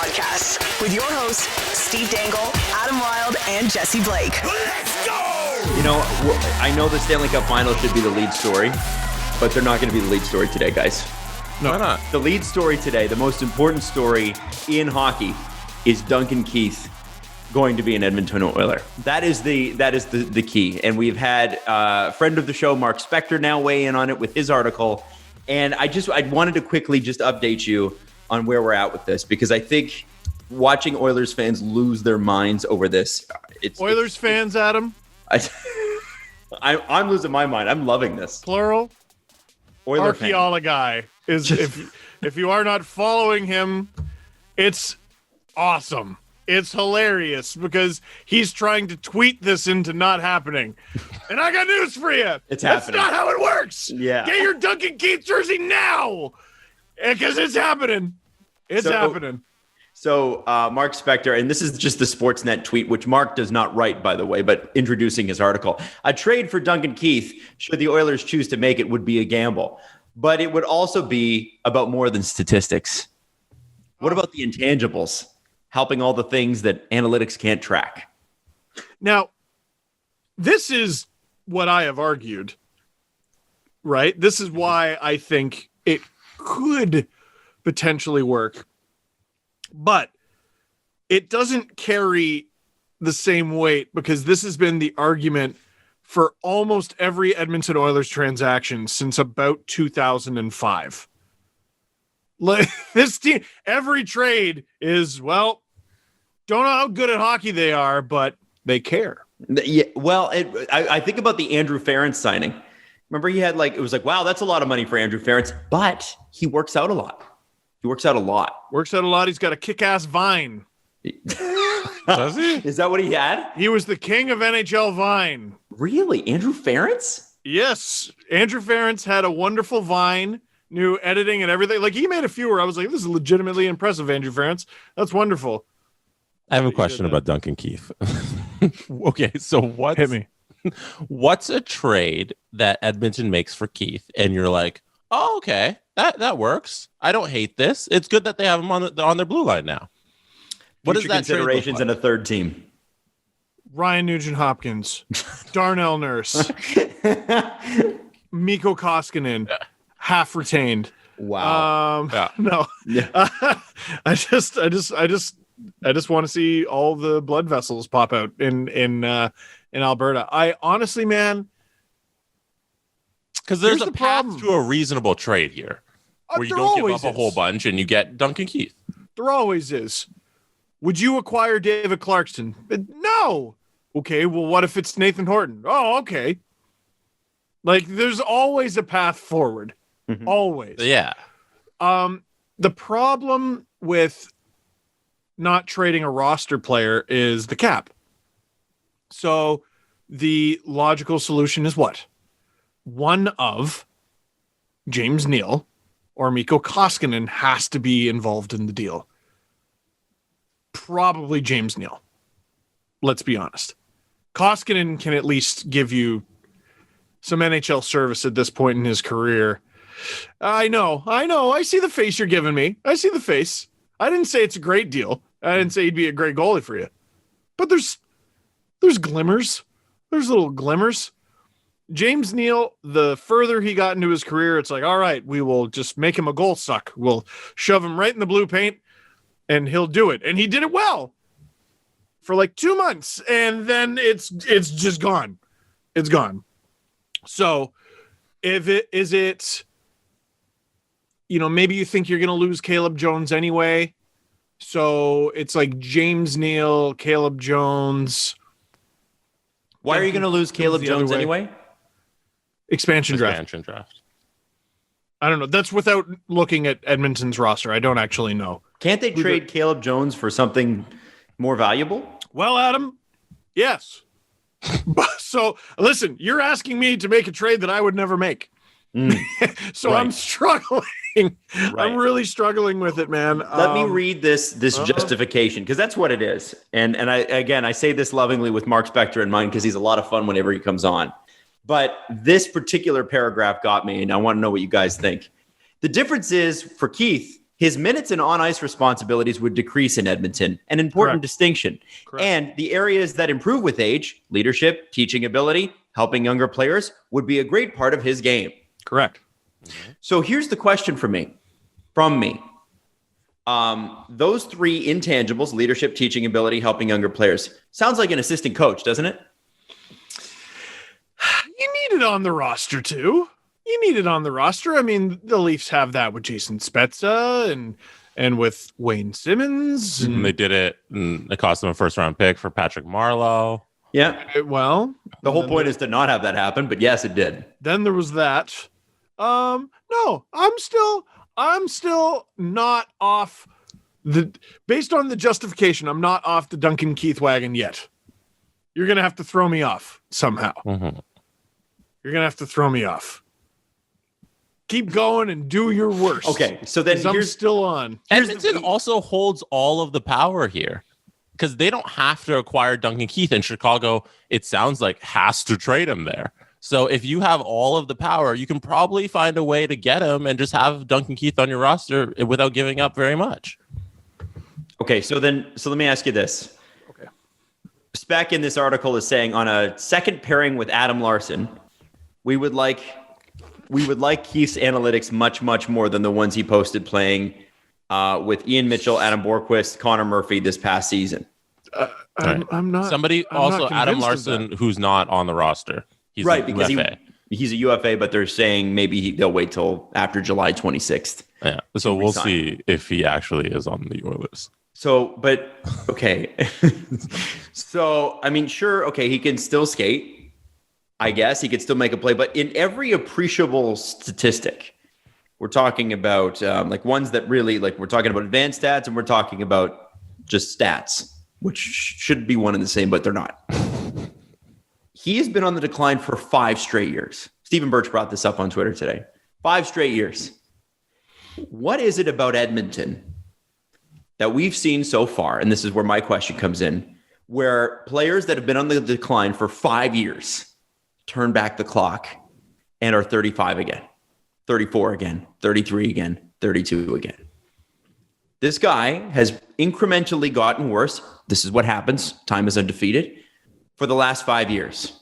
Podcast with your hosts, Steve Dangle, Adam Wilde, and Jesse Blake. Let's go! You know, I know the Stanley Cup Final should be the lead story, but they're not going to be the lead story today, guys. No, why not? The lead story today, the most important story in hockey, is Duncan Keith going to be an Edmonton Oiler. That is the key. And we've had a friend of the show, Mark Spector, now weigh in on it with his article. And I wanted to quickly just update you on where we're at with this, because I think watching Oilers fans lose their minds over this. Oilers fans, Adam? I'm losing my mind. I'm loving this. Plural? Oiler Archaeology is, if you are not following him, it's awesome. It's hilarious because he's trying to tweet this into not happening. And I got news for you. It's happening. That's not how it works. Yeah. Get your Duncan Keith jersey now because it's happening. It's happening. So Mark Spector, and this is just the Sportsnet tweet, which Mark does not write, by the way, but introducing his article. A trade for Duncan Keith, should the Oilers choose to make it, would be a gamble. But it would also be about more than statistics. What about the intangibles? Helping all the things that analytics can't track. Now, this is what I have argued, right? This is why I think it could potentially work, but it doesn't carry the same weight because this has been the argument for almost every Edmonton Oilers transaction since about 2005. Like this team, every trade is, well, don't know how good at hockey they are, but they care. Yeah, well, I think about the Andrew Ference signing. Remember, he had it was like, wow, that's a lot of money for Andrew Ference, but he works out a lot. Works out a lot. He's got a kick-ass vine. Does he? Is that what he had? He was the king of NHL Vine. Really? Andrew Ference? Yes. Andrew Ference had a wonderful Vine. New editing and everything. Like, he made a few where I was like, this is legitimately impressive, Andrew Ference. That's wonderful. I have a question about Duncan Keith. Okay, so hit me. What's a trade that Edmonton makes for Keith, and you're like, oh, okay, that works. I don't hate this. It's good that they have him on their blue line now. What is that considerations trade look like? in a third team? Ryan Nugent-Hopkins, Darnell Nurse, Mikko Koskinen. Half retained. Wow. No. Yeah. I just want to see all the blood vessels pop out in Alberta. I honestly, man, because there's a path problem to a reasonable trade here, where you don't give up a whole bunch and you get Duncan Keith. There always is. Would you acquire David Clarkson? No. Okay. Well, what if it's Nathan Horton? Oh, okay. Like, there's always a path forward. Mm-hmm. Always. Yeah. The problem with not trading a roster player is the cap. So the logical solution is what? One of James Neal or Mikko Koskinen has to be involved in the deal. Probably James Neal. Let's be honest. Koskinen can at least give you some NHL service at this point in his career. I know. I see the face you're giving me. I see the face. I didn't say it's a great deal. I didn't say he'd be a great goalie for you. But there's glimmers. There's little glimmers. James Neal, the further he got into his career, it's like, all right, we will just make him a goal suck. We'll shove him right in the blue paint, and he'll do it. And he did it well for like 2 months, and then it's just gone. It's gone. So maybe you think you're going to lose Caleb Jones anyway. So it's like James Neal, Caleb Jones. Why are you going to lose Caleb Jones anyway? Expansion draft. I don't know. That's without looking at Edmonton's roster. I don't actually know. Can't they trade Caleb Jones for something more valuable? Well, Adam, yes. So listen, you're asking me to make a trade that I would never make. So right. I'm struggling. Right. I'm really struggling with it, man. Let me read this justification, because that's what it is. And I say this lovingly with Mark Spector in mind, because he's a lot of fun whenever he comes on. But this particular paragraph got me, and I want to know what you guys think. The difference is, for Keith, his minutes and on-ice responsibilities would decrease in Edmonton, an important distinction. Correct. And the areas that improve with age, leadership, teaching ability, helping younger players, would be a great part of his game. Correct. So here's the question from me. Those three intangibles, leadership, teaching ability, helping younger players, sounds like an assistant coach, doesn't it? You need it on the roster, too. You need it on the roster. I mean, the Leafs have that with Jason Spezza and with Wayne Simmons. And they did it, and it cost them a first-round pick for Patrick Marleau. Yeah. Well, the whole point is to not have that happen, but yes, it did. Then there was that. No, I'm still not off based on the justification. I'm not off the Duncan Keith wagon yet. You're going to have to throw me off somehow. Mm-hmm. You're going to have to throw me off. Keep going and do your worst. Okay, so then I'm still on. Edmonton also holds all of the power here because they don't have to acquire Duncan Keith, and Chicago, it sounds like, has to trade him there. So if you have all of the power, you can probably find a way to get him and just have Duncan Keith on your roster without giving up very much. Okay, so let me ask you this. Okay. Spec in this article is saying on a second pairing with Adam Larson, we would like Keith's analytics much, much more than the ones he posted playing with Ian Mitchell, Adam Borquist, Connor Murphy this past season. I'm not. Somebody I'm also, not Adam convinced of Larson, who's not on the roster. He's right, because UFA. He's a UFA, but they're saying maybe they'll wait till after July 26th. Yeah, so we'll see if he actually is on the Oilers. So, but, okay. So, I mean, sure, okay, he can still skate. I guess he could still make a play, but in every appreciable statistic, we're talking about like ones that really, like we're talking about advanced stats and we're talking about just stats, which should be one and the same, but they're not. He has been on the decline for 5 straight years. Stephen Birch brought this up on Twitter today. 5 straight years. What is it about Edmonton that we've seen so far, and this is where my question comes in, where players that have been on the decline for 5 years turn back the clock and are 35 again, 34 again, 33 again, 32 again? This guy has incrementally gotten worse. This is what happens. Time is undefeated for the last 5 years.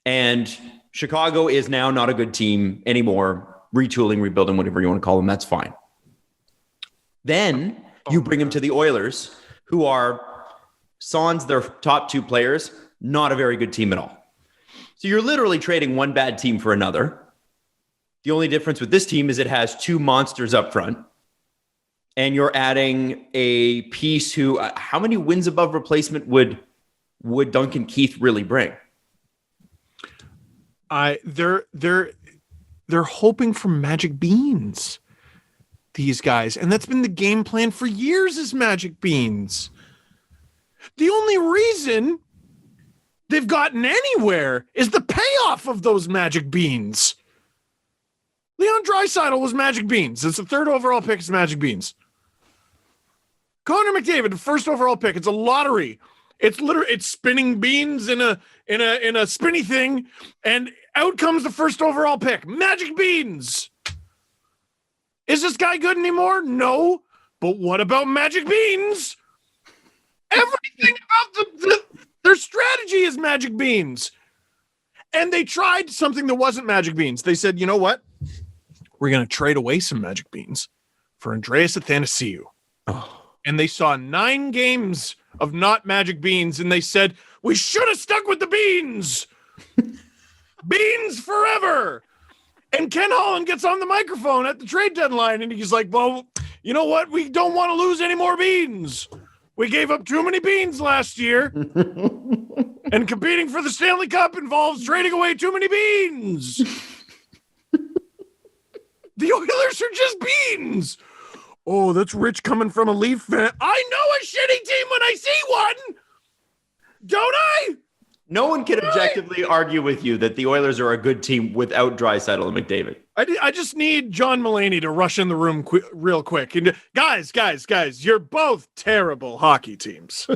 And Chicago is now not a good team anymore. Retooling, rebuilding, whatever you want to call them, that's fine. Then you bring him to the Oilers, who are sans their top 2 players, not a very good team at all. So you're literally trading one bad team for another. The only difference with this team is it has 2 monsters up front. And you're adding a piece who, how many wins above replacement would Duncan Keith really bring? They're hoping for magic beans, these guys. And that's been the game plan for years, is magic beans. The only reason they've gotten anywhere is the payoff of those magic beans. Leon Draisaitl was magic beans. It's the 3rd overall pick, is magic beans. Connor McDavid, the 1st overall pick. It's a lottery. It's spinning beans in a spinny thing, and out comes the 1st overall pick. Magic beans. Is this guy good anymore? No. But what about magic beans? Everything about their strategy is magic beans. And they tried something that wasn't magic beans. They said, you know what? We're going to trade away some magic beans for Andreas Athanasiou. Oh. And they saw 9 games of not magic beans, and they said, we should have stuck with the beans. Beans forever. And Ken Holland gets on the microphone at the trade deadline, and he's like, well, you know what? We don't want to lose any more beans. We gave up too many beans last year. And competing for the Stanley Cup involves trading away too many beans. The Oilers are just beans. Oh, that's rich coming from a Leaf fan. I know a shitty team when I see one. Don't I? No one can objectively argue with you that the Oilers are a good team without Draisaitl and McDavid. I just need John Mulaney to rush in the room real quick. And guys, you're both terrible hockey teams.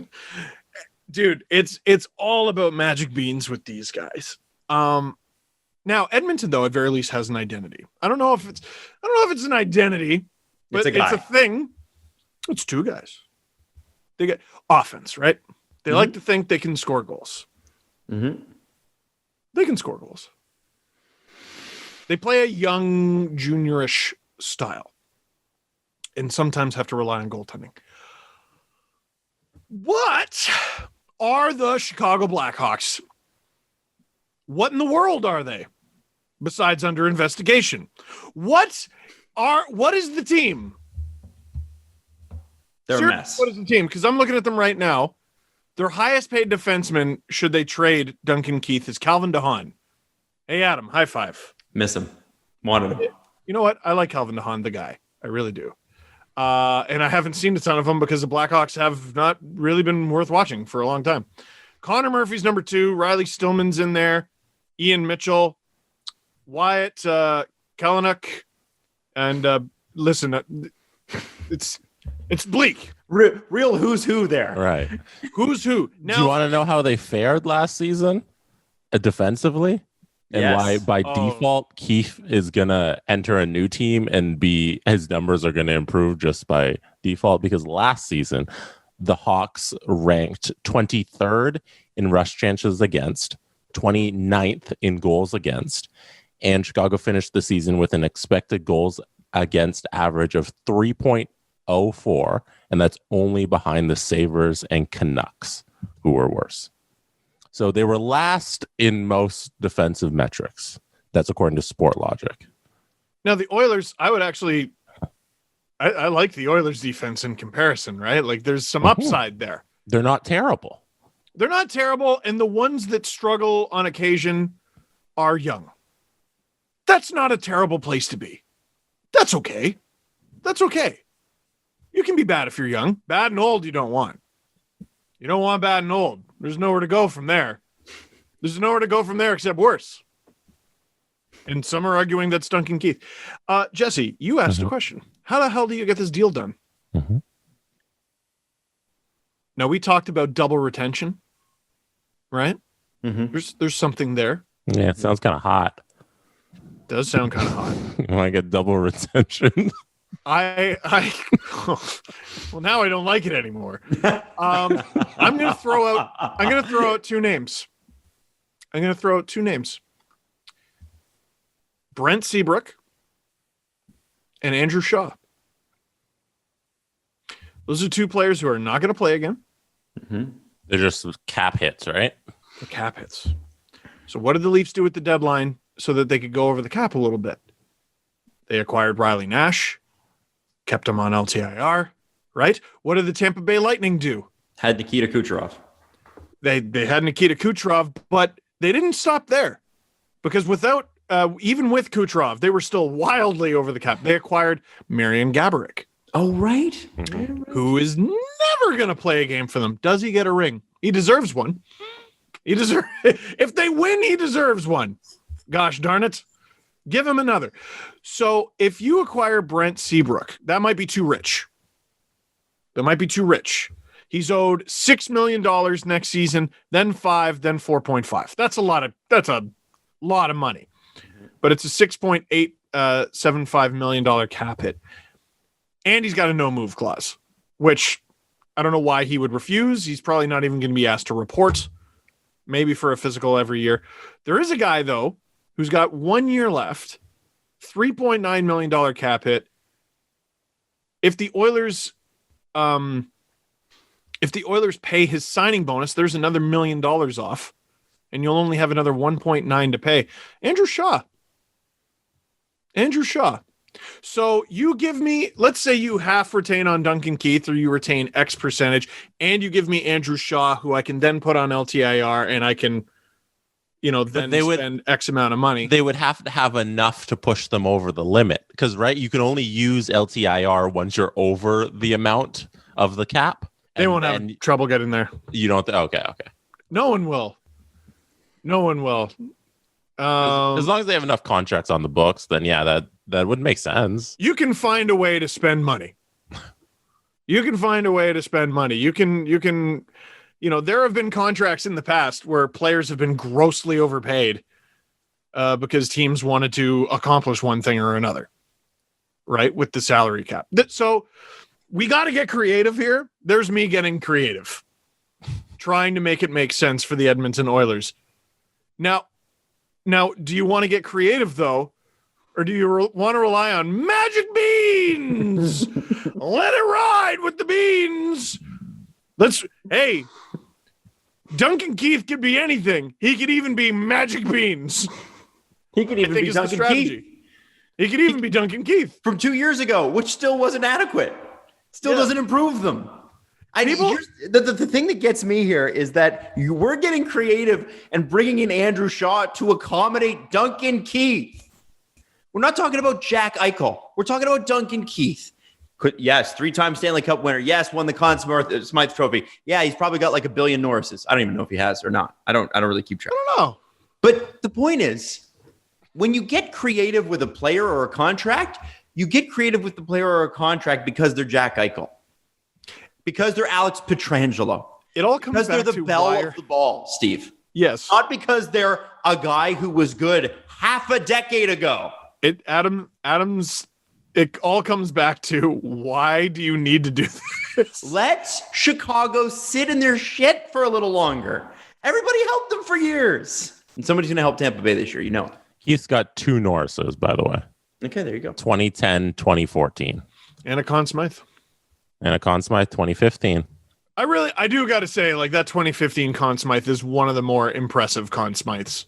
Dude, it's all about magic beans with these guys. Now, Edmonton, though, at very least has an identity. I don't know if it's an identity. It's a guy. It's a thing. It's two guys. They get offense, right? They like to think they can score goals. Mm-hmm. They can score goals. They play a young, juniorish style and sometimes have to rely on goaltending. What are the Chicago Blackhawks? What in the world are they besides under investigation? What is the team? They're Seriously, a mess. What is the team? Because I'm looking at them right now. Their highest paid defenseman, should they trade Duncan Keith, is Calvin DeHaan. Hey, Adam, high five. Miss him. Wanted him. You know what? I like Calvin DeHaan, the guy. I really do. And I haven't seen a ton of them because the Blackhawks have not really been worth watching for a long time. Connor Murphy's number 2. Riley Stillman's in there. Ian Mitchell. Wyatt Kalynuk. And listen, it's bleak. Real who's who there. Right. Who's who? Now, Do you want to know how they fared last season defensively? And Yes. why, by default, Keith is going to enter a new team and his numbers are going to improve just by default? Because last season, the Hawks ranked 23rd in rush chances against, 29th in goals against, and Chicago finished the season with an expected goals against average of 3.04, and that's only behind the Sabres and Canucks, who were worse. So they were last in most defensive metrics. That's according to Sport Logic. Now the Oilers, I would actually, I like the Oilers defense in comparison, right? Like there's some upside there. They're not terrible. They're not terrible, and the ones that struggle on occasion are young. That's not a terrible place to be. That's okay. That's okay. You can be bad if you're young. Bad and old you don't want. You don't want bad and old. There's nowhere to go from there. There's nowhere to go from there except worse. And some are arguing that's Duncan Keith. Jesse, you asked a question. How the hell do you get this deal done? Mm-hmm. Now, we talked about double retention, right? Mm-hmm. There's something there. Yeah, it sounds kind of hot. Does sound kind of hot. You want to get double retention? I well, now I don't like it anymore. I'm gonna throw out two names. Brent Seabrook and Andrew Shaw. Those are two players who are not going to play again. Mm-hmm. They're just cap hits, right? The cap hits. So what did the Leafs do at the deadline so that they could go over the cap a little bit? They acquired Riley Nash, kept him on LTIR, right? What did the Tampa Bay Lightning do? Had Nikita Kucherov. They had Nikita Kucherov, but they didn't stop there because even with Kucherov, they were still wildly over the cap. They acquired Marian Gaborik. Oh, right. Who is never going to play a game for them. Does he get a ring? He deserves one. If they win, he deserves one. Gosh darn it. Give him another. So if you acquire Brent Seabrook, that might be too rich. He's owed $6 million next season, then 5, then 4.5. That's a lot of money. But it's a $6.875 million cap hit. And he's got a no-move clause, which I don't know why he would refuse. He's probably not even going to be asked to report, maybe for a physical every year. There is a guy, though, who's got 1 year left, $3.9 million cap hit. If the Oilers pay his signing bonus, there's another $1 million off, and you'll only have another 1.9 to pay. Andrew Shaw. So you give me, let's say you half retain on Duncan Keith or you retain X percentage, and you give me Andrew Shaw, who I can then put on LTIR and I can, spend X amount of money. They would have to have enough to push them over the limit because, right, you can only use LTIR once you're over the amount of the cap. They won't have trouble getting there. You don't. Okay. No one will. As long as they have enough contracts on the books, then yeah, that would make sense. You can find a way to spend money. You can, there have been contracts in the past where players have been grossly overpaid because teams wanted to accomplish one thing or another. right, with the salary cap. So we got to get creative here. There's me getting creative, trying to make it make sense for the Edmonton Oilers. Now, do you want to get creative, though, or do you want to rely on magic beans? Let it ride with the beans. Hey, Duncan Keith could be anything. He could even be magic beans. He could even be Duncan Keith. He could even be Duncan Keith. From 2 years ago, which still wasn't adequate. Still doesn't improve them. The thing that gets me here is that we're getting creative and bringing in Andrew Shaw to accommodate Duncan Keith. We're not talking about Jack Eichel. We're talking about Duncan Keith. Yes, 3-time Stanley Cup winner. Yes, won the Conn Smythe Trophy. Yeah, he's probably got like 1 billion Norrises. I don't even know if he has or not. I don't really keep track. I don't know. But the point is, when you get creative with a player or a contract, you get creative with the player or a contract because they're Jack Eichel, because they're Alex Pietrangelo. It all comes because back they're the to bell why... of the ball, Steve. Yes. Not because they're a guy who was good half a decade ago. Adams, it all comes back to, why do you need to do this? Let Chicago sit in their shit for a little longer. Everybody helped them for years. And somebody's going to help Tampa Bay this year, you know it. He's got 2 Norrises, by the way. Okay, there you go. 2010, 2014. And a Conn Smythe. And a Conn Smythe 2015. I do got to say, like, that 2015 Conn Smythe is one of the more impressive Conn Smythes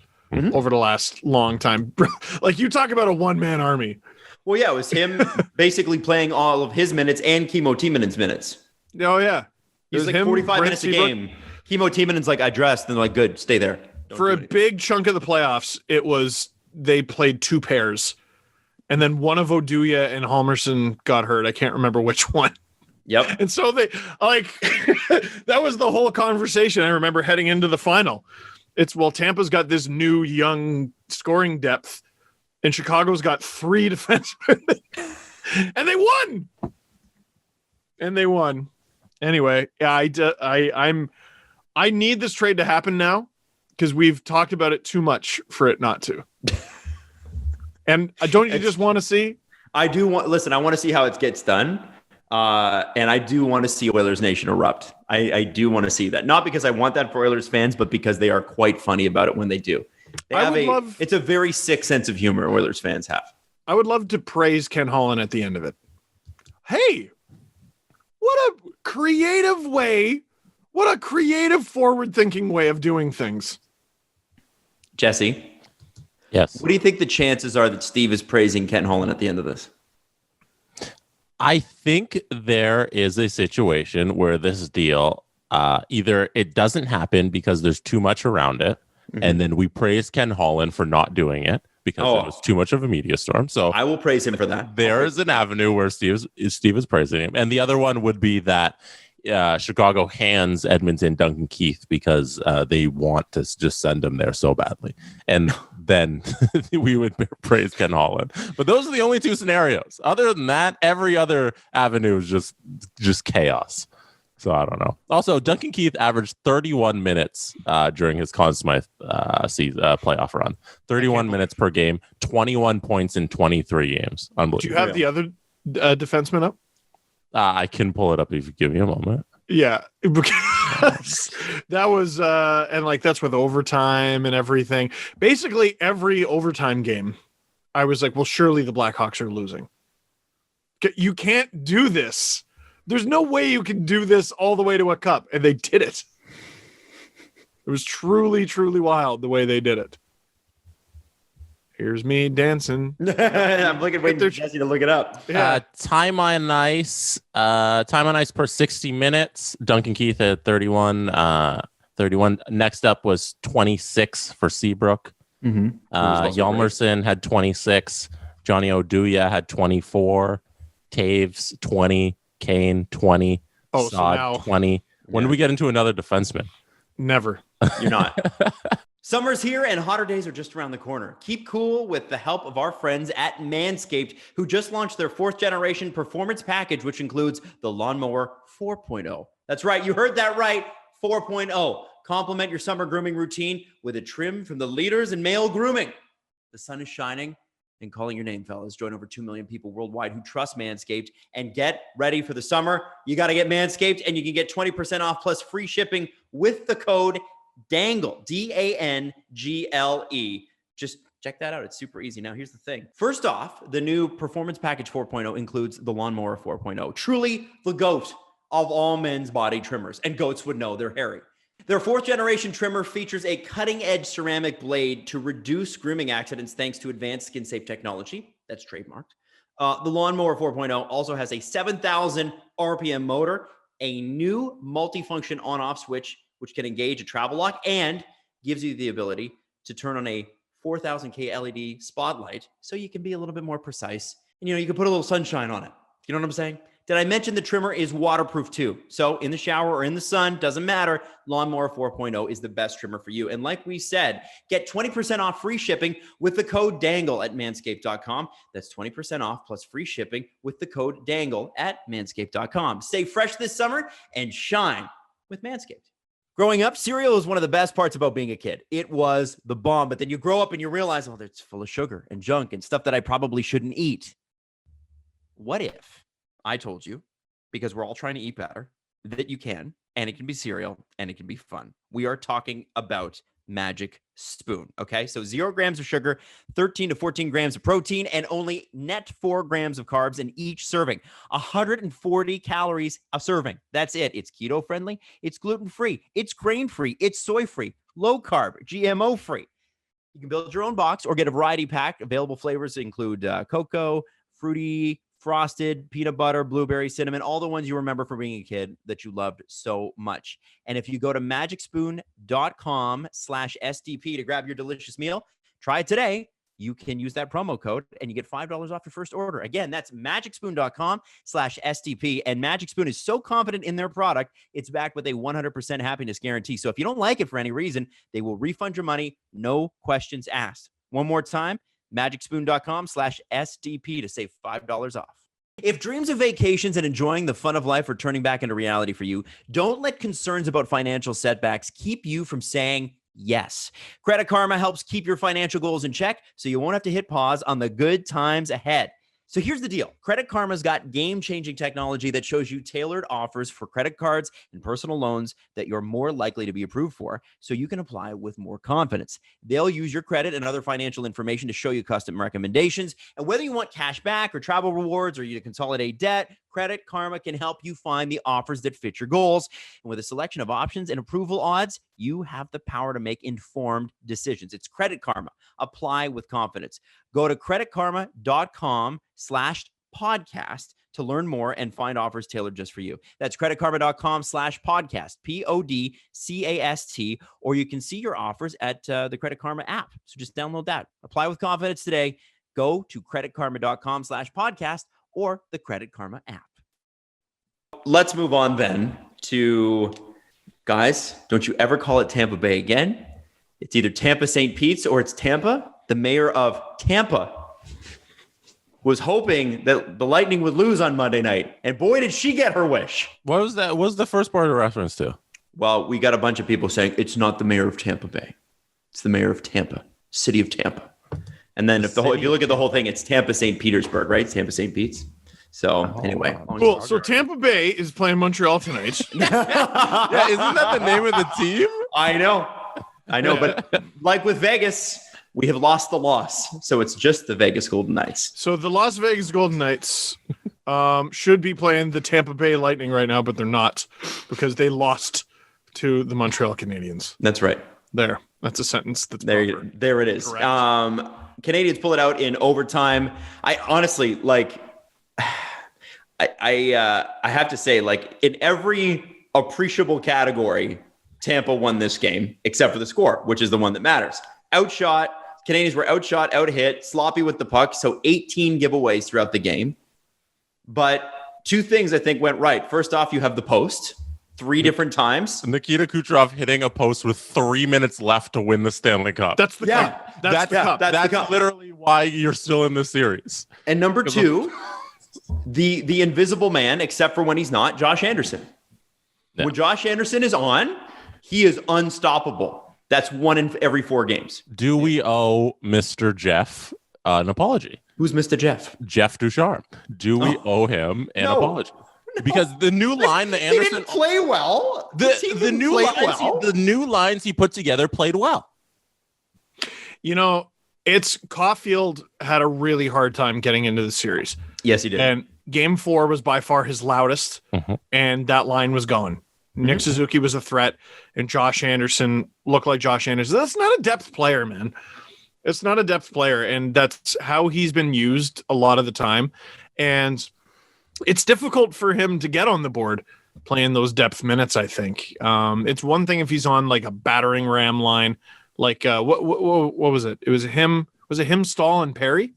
over the last long time. Like, you talk about a one-man army. Well, yeah, it was him basically playing all of his minutes and Kimmo Timonen's minutes. Oh, yeah. He's like 45 minutes a game. Kimmo Timonen's like, I dressed, and they're like, good, stay there. For a big chunk of the playoffs, they played 2 pairs. And then one of Oduya and Halmerson got hurt. I can't remember which one. Yep. And so they that was the whole conversation. I remember heading into the final. Tampa's got this new young scoring depth, and Chicago's got 3 defensemen, and they won. Anyway, yeah, I need this trade to happen now because we've talked about it too much for it not to. And don't you just want to see? I do want. Listen, I want to see how it gets done. And I do want to see Oilers Nation erupt. I do want to see that. Not because I want that for Oilers fans, but because they are quite funny about it when they do. It's a very sick sense of humor Oilers fans have. I would love to praise Ken Holland at the end of it. Hey, what a creative way. What a creative, forward-thinking way of doing things. Jesse? Yes. What do you think the chances are that Steve is praising Ken Holland at the end of this? I think there is a situation where this deal, either it doesn't happen because there's too much around it, and then we praise Ken Holland for not doing it because it was too much of a media storm. So I will praise him for that. There is an avenue where Steve is praising him. And the other one would be that Chicago hands Edmonton Duncan Keith because they want to just send him there so badly. And then we would praise Ken Holland. But those are the only 2 scenarios. Other than that, every other avenue is just chaos. So I don't know. Also, Duncan Keith averaged 31 minutes during his Conn Smythe playoff run. 31 minutes per game, 21 points in 23 games. Unbelievable. Do you have the other defenseman up? I can pull it up if you give me a moment. Yeah, because that was and like that's with overtime and everything. Basically, every overtime game, I was like, well, surely the Blackhawks are losing. You can't do this. There's no way you can do this all the way to a cup, and they did it. It was truly, truly wild the way they did it. Here's me dancing. I'm waiting for Jesse to look it up. Yeah. Time on ice per 60 minutes. Duncan Keith had 31. Next up was 26 for Seabrook. Hjalmarsson had 26. Johnny Oduya had 24. Taves 20. Kane 20. Saad 20. When do we get into another defenseman? Never. You're not. Summer's here and hotter days are just around the corner. Keep cool with the help of our friends at Manscaped, who just launched their 4th generation performance package, which includes the Lawnmower 4.0. That's right. You heard that right. 4.0. Complement your summer grooming routine with a trim from the leaders in male grooming. The sun is shining and calling your name, fellas. Join over 2 million people worldwide who trust Manscaped and get ready for the summer. You got to get Manscaped, and you can get 20% off plus free shipping with the code DANGLE, DANGLE. Just check that out. It's super easy. Now, here's the thing. First off, the new Performance Package 4.0 includes the Lawnmower 4.0, truly the GOAT of all men's body trimmers, and goats would know they're hairy. Their 4th generation trimmer features a cutting-edge ceramic blade to reduce grooming accidents thanks to advanced skin-safe technology. That's trademarked. The Lawnmower 4.0 also has a 7,000 RPM motor, a new multifunction on-off switch, which can engage a travel lock and gives you the ability to turn on a 4,000K LED spotlight so you can be a little bit more precise. And, you can put a little sunshine on it. You know what I'm saying? Did I mention the trimmer is waterproof too? So in the shower or in the sun, doesn't matter. Lawnmower 4.0 is the best trimmer for you. And like we said, get 20% off free shipping with the code DANGLE at manscaped.com. That's 20% off plus free shipping with the code DANGLE at manscaped.com. Stay fresh this summer and shine with Manscaped. Growing up, cereal is one of the best parts about being a kid. It was the bomb, but then you grow up and you realize, oh, it's full of sugar and junk and stuff that I probably shouldn't eat. What if I told you, because we're all trying to eat better, that you can, and it can be cereal, and it can be fun? We are talking about Magic Spoon, okay? So 0 grams of sugar, 13 to 14 grams of protein, and only net 4 grams of carbs in each serving. 140 calories a serving. That's it. It's keto-friendly, it's gluten-free, it's grain-free, it's soy-free, low-carb, GMO-free. You can build your own box or get a variety pack. Available flavors include cocoa, fruity, frosted, peanut butter, blueberry, cinnamon, all the ones you remember from being a kid that you loved so much. And if you go to magicspoon.com/SDP to grab your delicious meal, try it today. You can use that promo code and you get $5 off your first order. Again, that's magicspoon.com/SDP. And Magic Spoon is so confident in their product, it's backed with a 100% happiness guarantee. So if you don't like it for any reason, they will refund your money. No questions asked. One more time, magicspoon.com/SDP to save $5 off. If dreams of vacations and enjoying the fun of life are turning back into reality for you, don't let concerns about financial setbacks keep you from saying yes. Credit Karma helps keep your financial goals in check so you won't have to hit pause on the good times ahead. So here's the deal. Credit Karma's got game-changing technology that shows you tailored offers for credit cards and personal loans that you're more likely to be approved for, so you can apply with more confidence. They'll use your credit and other financial information to show you custom recommendations. And whether you want cash back or travel rewards or you to consolidate debt, Credit Karma can help you find the offers that fit your goals. And with a selection of options and approval odds, you have the power to make informed decisions. It's Credit Karma. Apply with confidence. Go to creditkarma.com/podcast to learn more and find offers tailored just for you. That's creditkarma.com/podcast, PODCAST, or you can see your offers at the Credit Karma app. So just download that. Apply with confidence today. Go to creditkarma.com/podcast or the Credit Karma app. Let's move on then to, guys, don't you ever call it Tampa Bay again. It's either Tampa St. Pete's or it's Tampa. The mayor of Tampa was hoping that the Lightning would lose on Monday night. And boy, did she get her wish. What was that? What was the first part of reference to? Well, we got a bunch of people saying it's not the mayor of Tampa Bay. It's the mayor of Tampa, city of Tampa. And then if you look at the whole thing, it's Tampa St. Petersburg, right? It's Tampa St. Pete's. So anyway. Cool. So Tampa Bay is playing Montreal tonight. Yeah, isn't that the name of the team? I know. But like with Vegas, we have lost the loss. So it's just the Vegas Golden Knights. So the Las Vegas Golden Knights should be playing the Tampa Bay Lightning right now, but they're not because they lost to the Montreal Canadiens. That's right. There. That's a sentence. That's there it is. Canadians pull it out in overtime. I honestly I have to say, like, in every appreciable category, Tampa won this game, except for the score, which is the one that matters. Outshot. Canadians were outshot, out-hit, sloppy with the puck, so 18 giveaways throughout the game. But two things I think went right. First off, you have the post 3 different times. Nikita Kucherov hitting a post with 3 minutes left to win the Stanley Cup. That's the cup. That's the cup. That's literally why you're still in this series. And number 2, the invisible man, except for when he's not, Josh Anderson. Yeah. When Josh Anderson is on, he is unstoppable. That's 1 in every 4 games. Do we owe Mr. Jeff an apology. Who's Mr. Jeff? Jeff Ducharme. Do we owe him an apology? Because the new line, the Anderson, he didn't play well. The new lines he put together played well. You know, it's Caulfield had a really hard time getting into the series. Yes, he did. And game 4 was by far his loudest, and that line was gone. Nick Suzuki was a threat, and Josh Anderson looked like Josh Anderson. That's not a depth player, man. It's not a depth player, and that's how he's been used a lot of the time. And it's difficult for him to get on the board playing those depth minutes, I think. It's one thing if he's on like a battering ram line, like what was it? Was it him, Stahl, and Perry?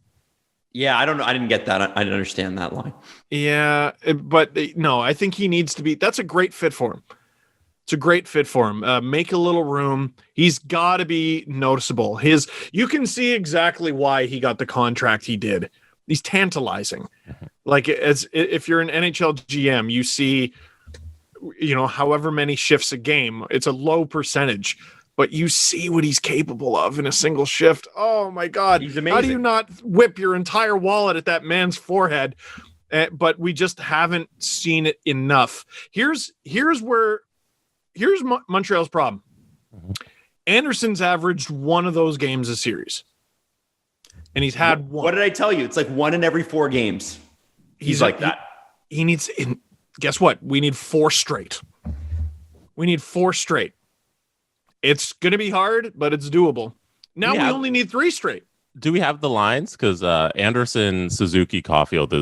Yeah, I don't know. I didn't get that. I didn't understand that line. Yeah, but no, I think he needs to be. That's a great fit for him. It's a great fit for him. Make a little room. He's got to be noticeable. You can see exactly why he got the contract he did. He's tantalizing. Like if you're an NHL GM, you see, however many shifts a game, it's a low percentage. But you see what he's capable of in a single shift. Oh, my God. He's amazing. How do you not whip your entire wallet at that man's forehead? But we just haven't seen it enough. Here's Montreal's problem. Anderson's averaged one of those games a series. And he's had one. What did I tell you? It's like 1 in every 4 games. He's like that. He needs – guess what? We need 4 straight. It's going to be hard, but it's doable. Now we only need 3 straight. Do we have the lines? Because Anderson, Suzuki, Caulfield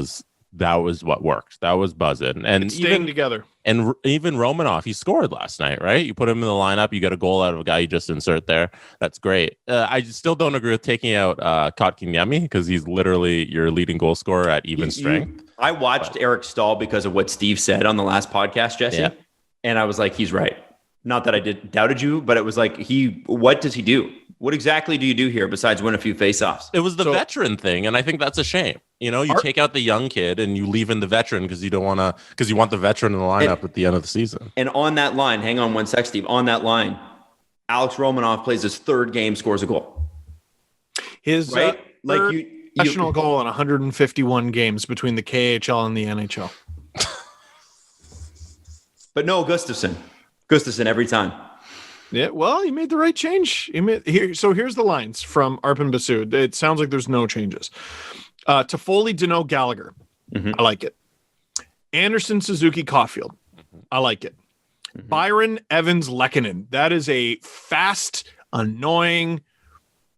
that was what worked. That was buzzing. And it's staying together. And even Romanoff, he scored last night, right? You put him in the lineup, you get a goal out of a guy you just insert there. That's great. I still don't agree with taking out Kotkaniemi because he's literally your leading goal scorer at even strength. I watched Eric Stahl because of what Steve said on the last podcast, Jesse. And I was like, he's right. Not that I doubted you, but it was like, what does he do? What exactly do you do here besides win a few faceoffs? It was the veteran thing, and I think that's a shame. You take out the young kid and you leave in the veteran because you want the veteran in the lineup at the end of the season. And on that line, hang on one sec, Steve. On that line, Alex Romanoff plays his 3rd game, scores a goal. His professional goal in 151 games between the KHL and the NHL. But no Gustafsson every time. Yeah, well, he made the right change. So here's the lines from Arpon Basu. It sounds like there's no changes. Toffoli, Deneau, Gallagher. I like it. Anderson, Suzuki, Caulfield. I like it. Byron, Evans, Lehkonen. That is a fast, annoying,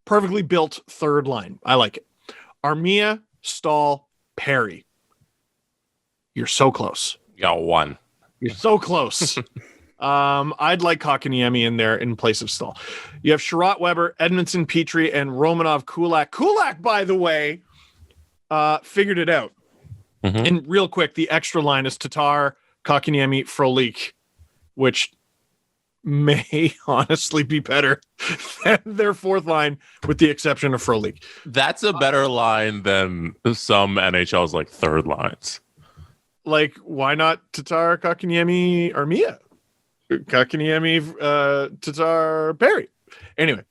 perfectly built 3rd line. I like it. Armia, Stahl, Perry. You're so close. You got 1. You're so close. I'd like Kotkaniemi in there in place of Stahl. You have Sherratt, Weber, Edmondson, Petrie, and Romanov, Kulak. Kulak, by the way, figured it out. And real quick, the extra line is Tatar, Kotkaniemi, Frolik, which may honestly be better than their 4th line, with the exception of Frolik. That's a better line than some NHL's like 3rd lines. Like, why not Tatar, Kotkaniemi, Armia? Kotkaniemi, Tatar, Perry. Anyway,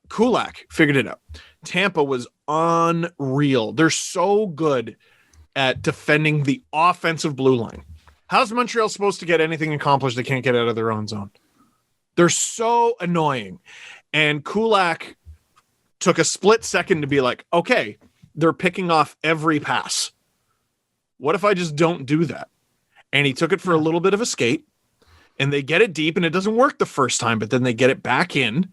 Kulak figured it out. Tampa was unreal. They're so good at defending the offensive blue line. How's Montreal supposed to get anything accomplished they can't get out of their own zone? They're so annoying. And Kulak took a split second to be like, okay, they're picking off every pass. What if I just don't do that? And he took it for a little bit of a skate, and they get it deep, and it doesn't work the first time, but then they get it back in,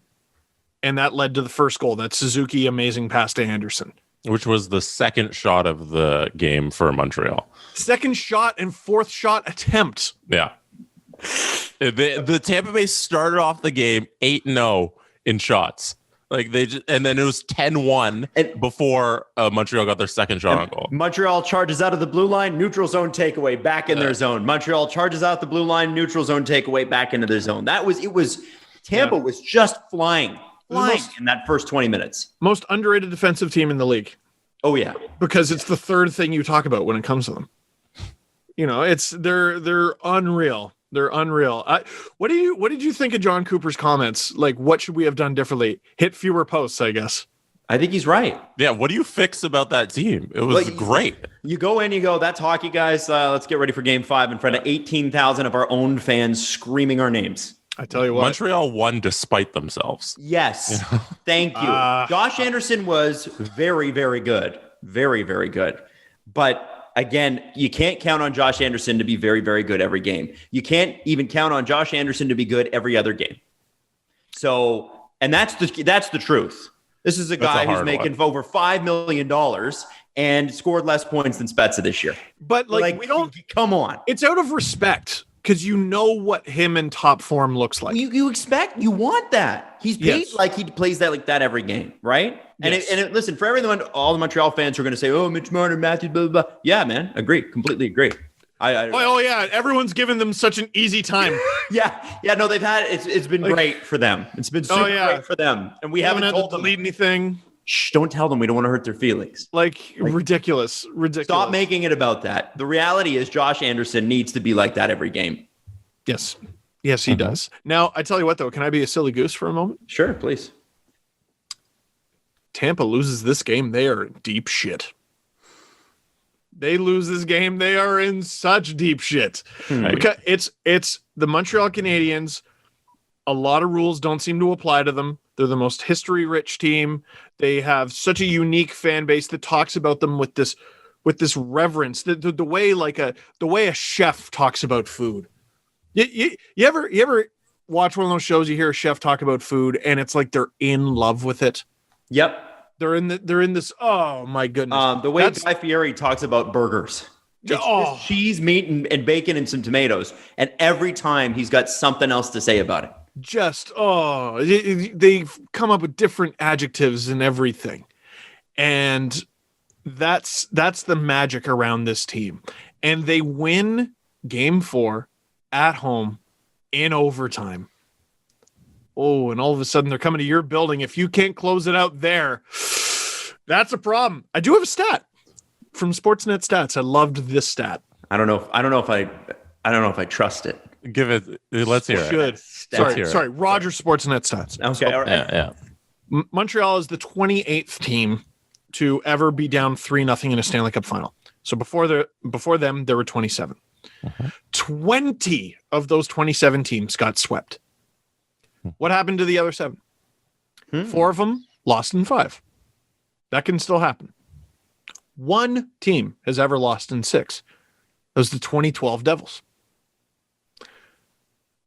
and that led to the first goal. That Suzuki amazing pass to Anderson. Which was the 2nd shot of the game for Montreal. 2nd shot and 4th shot attempt. Yeah. The Tampa Bay started off the game 8-0 in shots. And then it was 10-1 before Montreal got their 2nd shot on goal. Montreal charges out of the blue line, neutral zone takeaway, back in their zone. Montreal charges out the blue line, neutral zone takeaway, back into their zone. Tampa was just flying in that first 20 minutes. Most underrated defensive team in the league. Oh yeah. Because it's the 3rd thing you talk about when it comes to them. They're unreal. They're unreal. What did you think of John Cooper's comments? Like, what should we have done differently? Hit fewer posts, I guess. I think he's right. Yeah, what do you fix about that team? It was great. You go in, you go, that's hockey, guys. Let's get ready for game 5 in front of 18,000 of our own fans screaming our names. I tell you what. Montreal won despite themselves. Yes. Thank you. Josh Anderson was very, very good. Very, very good. But again, you can't count on Josh Anderson to be very, very good every game. You can't even count on Josh Anderson to be good every other game. So, and that's the truth. This is a guy who's making over $5 million and scored less points than Spezza this year. But like we don't come on. It's out of respect because you know what him in top form looks like. You expect, you want that. He's paid like he plays that like that every game, right? And listen, for everyone, all the Montreal fans who are going to say, "Oh, Mitch Marner, Matthews, blah blah blah." Yeah, man, agree, completely agree. Everyone's given them such an easy time. No, they've had it's been great for them. It's been super great for them, and we haven't told them to delete anything. Shh, don't tell them. We don't want to hurt their feelings. Ridiculous. Stop making it about that. The reality is, Josh Anderson needs to be like that every game. Yes, he does. Now, I tell you what, though, can I be a silly goose for a moment? Sure, please. Tampa loses this game, they are in deep shit. They lose this game, they are in such deep shit. Because it's the Montreal Canadiens. A lot of rules don't seem to apply to them. They're the most history-rich team. They have such a unique fan base that talks about them with this reverence. The way a chef talks about food. You ever watch one of those shows? You hear a chef talk about food, and it's like they're in love with it. Yep. They're in this. Oh my goodness! The way Guy Fieri talks about burgers, it's cheese, meat, and bacon, and some tomatoes, and every time he's got something else to say about it. They come up with different adjectives and everything, and that's the magic around this team. And they win Game 4 at home in overtime. Oh, and all of a sudden they're coming to your building. If you can't close it out there, that's a problem. I do have a stat from Sportsnet Stats. I loved this stat. I don't know if I trust it. Give it. Let's hear it. Sorry. Roger Sportsnet Stats. Okay. All right. Yeah. Montreal is the 28th team to ever be down 3-0 in a Stanley Cup Final. So before them, there were 27. 20 of those 27 teams got swept. What happened to the other 7? 4 of them lost in 5. That can still happen. One team has ever lost in 6. That was the 2012 Devils,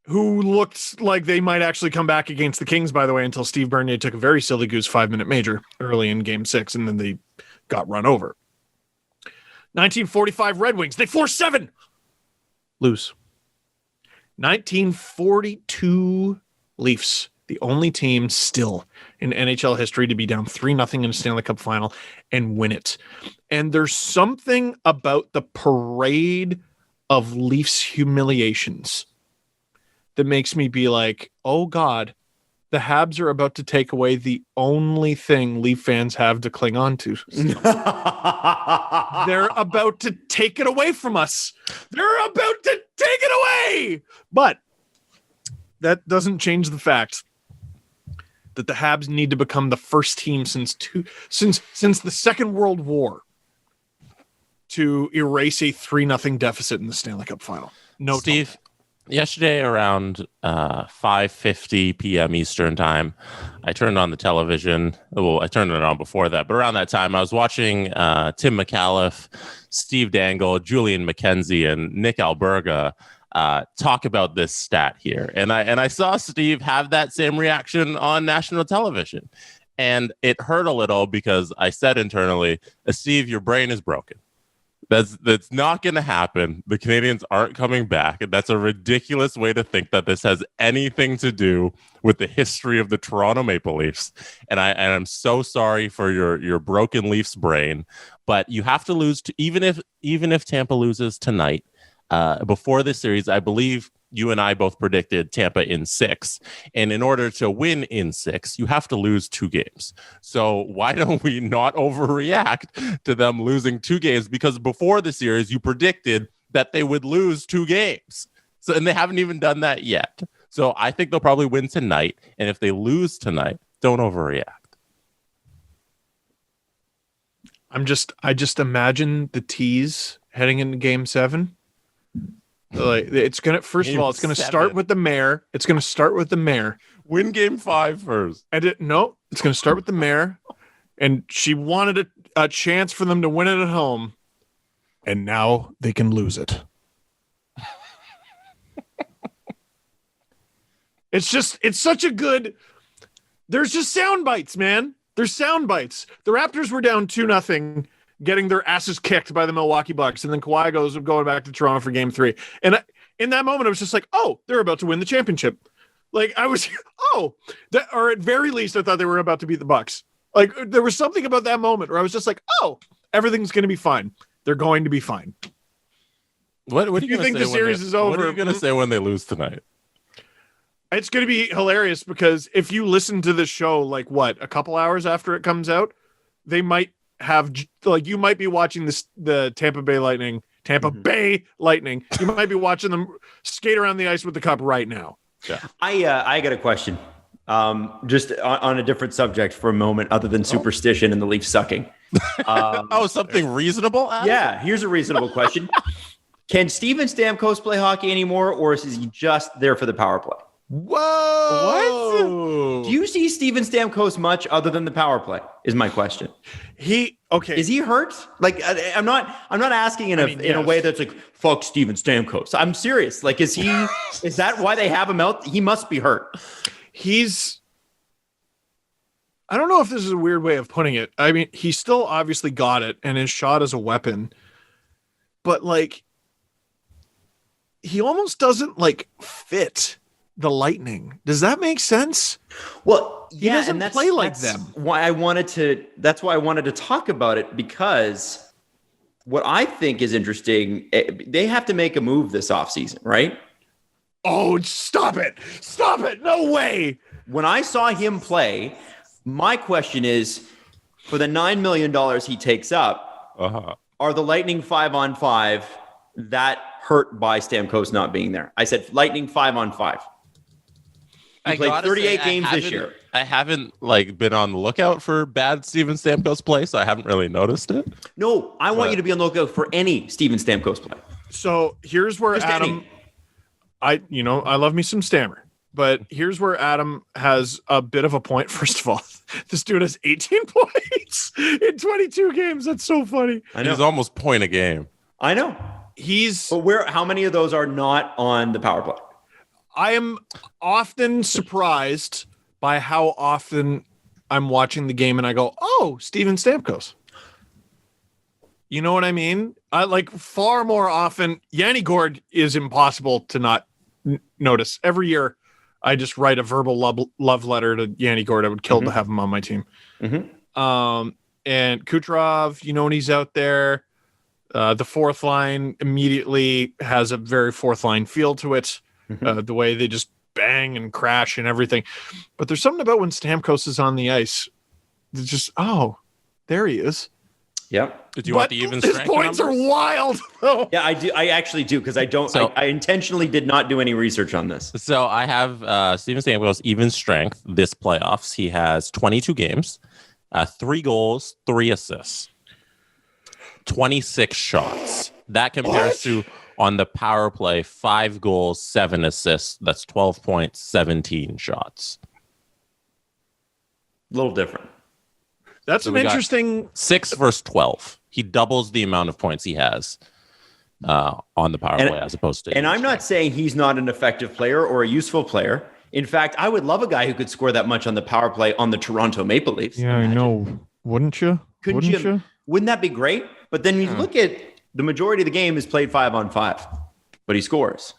who looked like they might actually come back against the Kings, by the way, until Steve Bernier took a very silly goose 5-minute major early in Game 6, and then they got run over. 1945 Red Wings, they forced 7. Lose. 1942 Leafs, the only team still in NHL history to be down 3-0 in a Stanley Cup Final and win it. And there's something about the parade of Leafs humiliations that makes me be like, oh God, the Habs are about to take away the only thing Leaf fans have to cling on to. They're about to take it away from us. They're about to take it away. But that doesn't change the fact that the Habs need to become the first team since the Second World War to erase a 3-0 deficit in the Stanley Cup Final. No, Steve. Yesterday around 5:50 p.m. Eastern time, I turned on the television. Well, I turned it on before that, but around that time, I was watching Tim McAuliffe, Steve Dangle, Julian McKenzie, and Nick Alberga talk about this stat here. And I saw Steve have that same reaction on national television. And it hurt a little because I said internally, Steve, your brain is broken. That's not going to happen. The Canadiens aren't coming back. And that's a ridiculous way to think that this has anything to do with the history of the Toronto Maple Leafs. And I'm so sorry for your broken Leafs brain, but you have to lose to, even if Tampa loses tonight, before this series, I believe you and I both predicted Tampa in 6. And in order to win in 6, you have to lose 2 games. So why don't we not overreact to them losing 2 games? Because before the series, you predicted that they would lose 2 games. So, and they haven't even done that yet. So I think they'll probably win tonight. And if they lose tonight, don't overreact. I just imagine the tease heading into Game 7. Like it's gonna start with the mayor. It's gonna start with the mayor. Win Game 5 first. And it's gonna start with the mayor. And she wanted a chance for them to win it at home, and now they can lose it. It's such a good. There's just sound bites, man. There's sound bites. The Raptors were down 2-0, getting their asses kicked by the Milwaukee Bucks, and then Kawhi goes going back to Toronto for Game 3. And in that moment, I was just like, "Oh, they're about to win the championship." Like I was, or at very least, I thought they were about to beat the Bucks. Like there was something about that moment where I was just like, "Oh, everything's going to be fine. They're going to be fine." What do you think the series is over? What are you going to say when they lose tonight? It's going to be hilarious because if you listen to the show, like a couple hours after it comes out, they might have you might be watching the Tampa Bay Lightning. You might be watching them skate around the ice with the cup right now. Yeah. I got a question. Just on a different subject for a moment, other than superstition and the Leafs sucking. Something reasonable? Adam? Yeah, here's a reasonable question. Can Steven Stamkos play hockey anymore, or is he just there for the power play? Whoa! What? Do you see Steven Stamkos much other than the power play? Is my question. Is he hurt? Like I'm not asking in a way that's like fuck Steven Stamkos. I'm serious. Like is that why they have him out? He must be hurt. I don't know if this is a weird way of putting it. I mean, he still obviously got it and his shot as a weapon, but like he almost doesn't like fit the Lightning. Does that make sense? Well, he doesn't play like them. That's why I wanted to talk about it, because what I think is interesting, they have to make a move this offseason, right? Oh, stop it. No way. When I saw him play, my question is, for the $9 million he takes up, are the Lightning 5-on-5 that hurt by Stamkos not being there? I said Lightning 5-on-5. He played 38 games this year. I haven't been on the lookout for bad Steven Stamkos play, so I haven't really noticed it. No, I want you to be on the lookout for any Steven Stamkos play. So here's where Adam, I love me some Stammer, but here's where Adam has a bit of a point. First of all, this dude has 18 points in 22 games. That's so funny. I know. He's almost point a game. I know. But how many of those are not on the power play? I am often surprised by how often I'm watching the game and I go, "Oh, Steven Stamkos." You know what I mean? I like far more often. Yanni Gourde is impossible to not notice. Every year, I just write a verbal love letter to Yanni Gourde. I would kill to have him on my team. Mm-hmm. And Kucherov, when he's out there, the fourth line immediately has a very fourth line feel to it. The way they just bang and crash and everything. But there's something about when Stamkos is on the ice. It's just, there he is. Yep. Do you want the even his strength points numbers? are wild. Yeah, I do. I actually do, because I intentionally did not do any research on this. So I have Steven Stamkos even strength this playoffs. He has 22 games, 3 goals, 3 assists, 26 shots. That compares to, on the power play, 5 goals, 7 assists. That's 12 points, 17 shots. A little different. That's an interesting 6 versus 12. He doubles the amount of points he has on the power play as opposed to. And I'm not saying he's not an effective player or a useful player. In fact, I would love a guy who could score that much on the power play on the Toronto Maple Leafs. Yeah, I know. Wouldn't you? Wouldn't that be great? But then you look at the majority of the game is played 5-on-5, but he scores.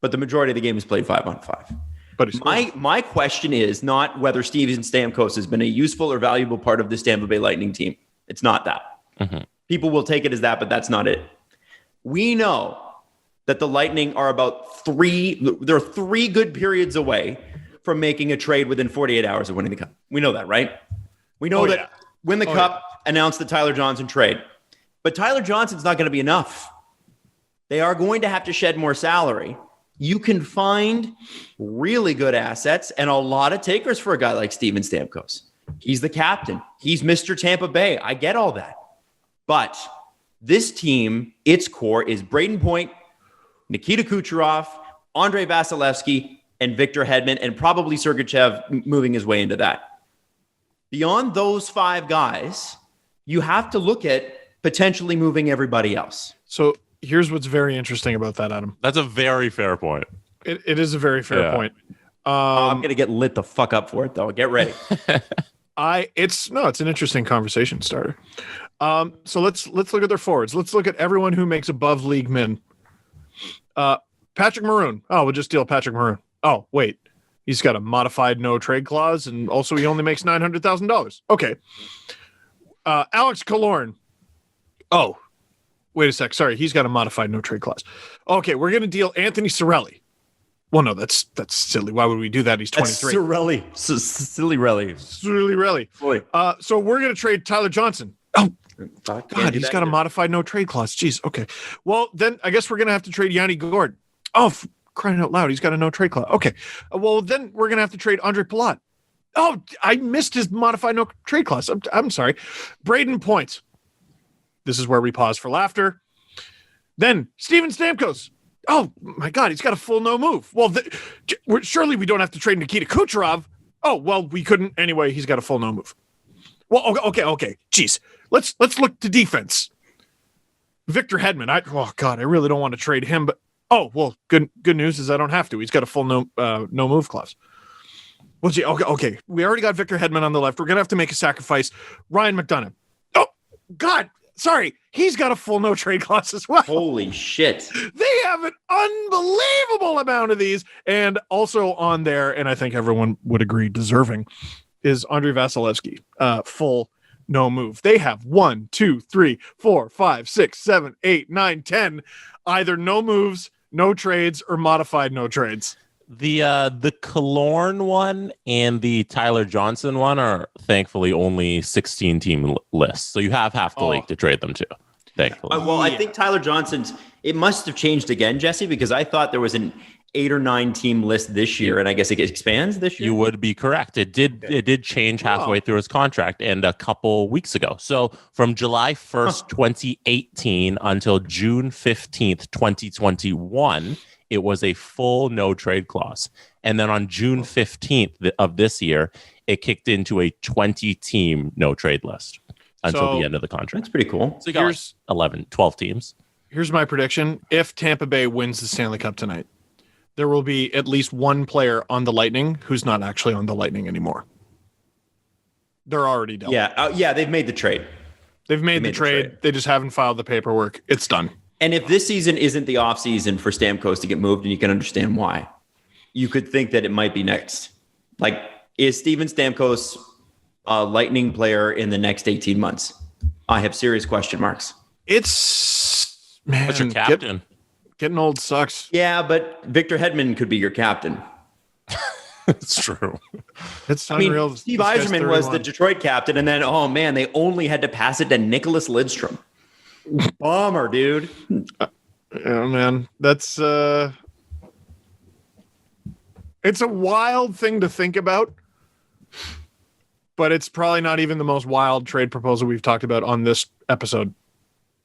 But the majority of the game is played 5-on-5. But my question is not whether Steven Stamkos has been a useful or valuable part of this Tampa Bay Lightning team. It's not that. Mm-hmm. People will take it as that, but that's not it. We know that the Lightning are they're 3 good periods away from making a trade within 48 hours of winning the cup. We know that, right? We know that win the cup, announce the Tyler Johnson trade. But Tyler Johnson's not going to be enough. They are going to have to shed more salary. You can find really good assets and a lot of takers for a guy like Steven Stamkos. He's the captain. He's Mr. Tampa Bay. I get all that. But this team, its core is Braden Point, Nikita Kucherov, Andrei Vasilevsky, and Victor Hedman, and probably Sergachev moving his way into that. Beyond those 5 guys, you have to look at potentially moving everybody else. So here's what's very interesting about that, Adam. That's a very fair point. It is a very fair point. I'm going to get lit the fuck up for it, though. Get ready. It's an interesting conversation starter. So let's look at their forwards. Let's look at everyone who makes above league min. Patrick Maroon. Oh, we'll just deal Patrick Maroon. Oh, wait. He's got a modified no trade clause, and also he only makes $900,000. Okay. Alex Killorn. Oh, wait a sec. Sorry, he's got a modified no trade clause. Okay, we're going to deal Anthony Cirelli. Well, no, that's silly. Why would we do that? He's 23. Silly Relly. So we're going to trade Tyler Johnson. Oh, God, he's got a modified no trade clause. Jeez. Okay. Well, then I guess we're going to have to trade Yanni Gord. Oh, crying out loud. He's got a no trade clause. Okay. Well, then we're going to have to trade Andre Palat. Oh, I missed his modified no trade clause. I'm sorry. Braden Point. This is where we pause for laughter. Then Steven Stamkos. Oh, my God. He's got a full no move. Well, surely we don't have to trade Nikita Kucherov. Oh, well, we couldn't. Anyway, he's got a full no move. Well, okay. Jeez. Let's look to defense. Victor Hedman. I really don't want to trade him, but good news is I don't have to. He's got a full no move clause. Well, gee, okay. We already got Victor Hedman on the left. We're gonna have to make a sacrifice. Ryan McDonough. Oh God, sorry. He's got a full no trade clause as well. Holy shit. They have an unbelievable amount of these, and also on there, and I think everyone would agree, deserving, is Andrei Vasilevsky. Full no move. They have 1, 2, 3, 4, 5, 6, 7, 8, 9, 10. Either no moves, no trades, or modified no trades. The Killorn one and the Tyler Johnson one are thankfully only 16 team lists. So you have half the league to trade them to. Thankfully. I think Tyler Johnson's, it must have changed again, Jesse, because I thought there was an 8 or 9 team list this year, and I guess it expands this year. You would be correct. It did change halfway through his contract and a couple weeks ago. So from July 1st, 2018 until June 15th, 2021, it was a full no trade clause. And then on June 15th of this year, it kicked into a 20 team no trade list until the end of the contract. That's pretty cool. So you got 11, 12 teams. Here's my prediction. If Tampa Bay wins the Stanley Cup tonight, there will be at least one player on the Lightning who's not actually on the Lightning anymore. They're already done. Yeah, they've made the trade. They've made the trade. They just haven't filed the paperwork. It's done. And if this season isn't the offseason for Stamkos to get moved, and you can understand why, you could think that it might be next. Like, is Steven Stamkos a Lightning player in the next 18 months? I have serious question marks. It's, man. What's your captain? Getting old sucks. Yeah, but Victor Hedman could be your captain. It's true. It's unreal. Steve Yzerman was the Detroit captain, and then, oh man, they only had to pass it to Nicholas Lidstrom. Bummer, dude. Yeah, man. That's it's a wild thing to think about, but it's probably not even the most wild trade proposal we've talked about on this episode.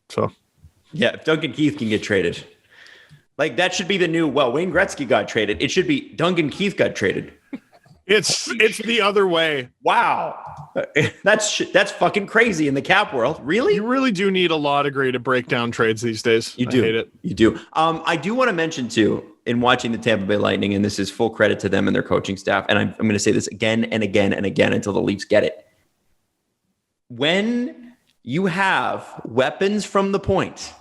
So, yeah, if Duncan Keith can get traded, like that should be the new. Well, Wayne Gretzky got traded. It should be Duncan Keith got traded. It's the other way. Wow, that's fucking crazy in the cap world. Really, you really do need a law degree to break down trades these days. You do. I hate it. You do. I do want to mention too, in watching the Tampa Bay Lightning, and this is full credit to them and their coaching staff. And I'm going to say this again and again and again until the Leafs get it. When you have weapons from the point,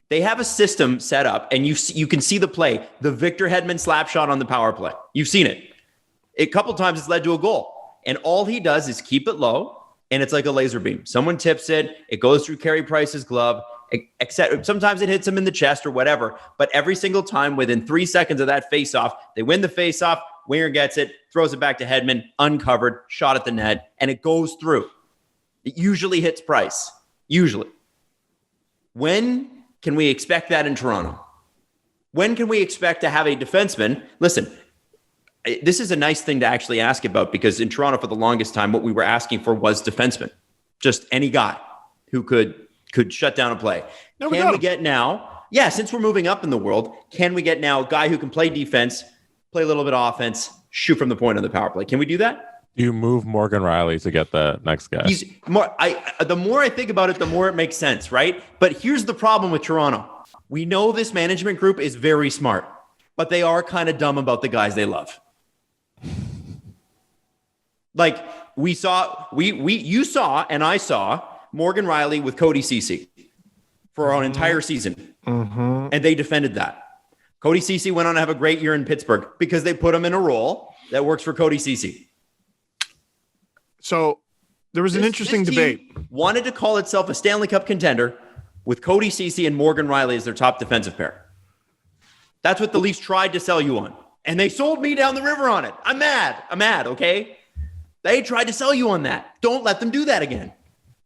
they have a system set up, and you can see the play, the Victor Hedman slap shot on the power play. You've seen it. A couple times it's led to a goal. And all he does is keep it low, and it's like a laser beam. Someone tips it, it goes through Carey Price's glove, except sometimes it hits him in the chest or whatever. But every single time, within 3 seconds of that face-off, they win the face-off, Winger gets it, throws it back to Hedman, uncovered, shot at the net, and it goes through. It usually hits Price. Usually. When can we expect that in Toronto? When can we expect to have a defenseman? Listen, this is a nice thing to actually ask about, because in Toronto for the longest time, what we were asking for was defensemen, just any guy who could shut down a play. Can we get now? Yeah, since we're moving up in the world, can we get now a guy who can play defense, play a little bit of offense, shoot from the point of the power play? Can we do that? You move Morgan Rielly to get the next guy. He's more. The more I think about it, the more it makes sense, right? But here's the problem with Toronto. We know this management group is very smart, but they are kind of dumb about the guys they love. Like you saw, and I saw Morgan Rielly with Cody Ceci for an entire season, and they defended that. Cody Ceci went on to have a great year in Pittsburgh because they put him in a role that works for Cody Ceci. So there was an interesting debate. Wanted to call itself a Stanley Cup contender with Cody Ceci and Morgan Rielly as their top defensive pair. That's what the Leafs tried to sell you on. And they sold me down the river on it. I'm mad, okay? They tried to sell you on that. Don't let them do that again.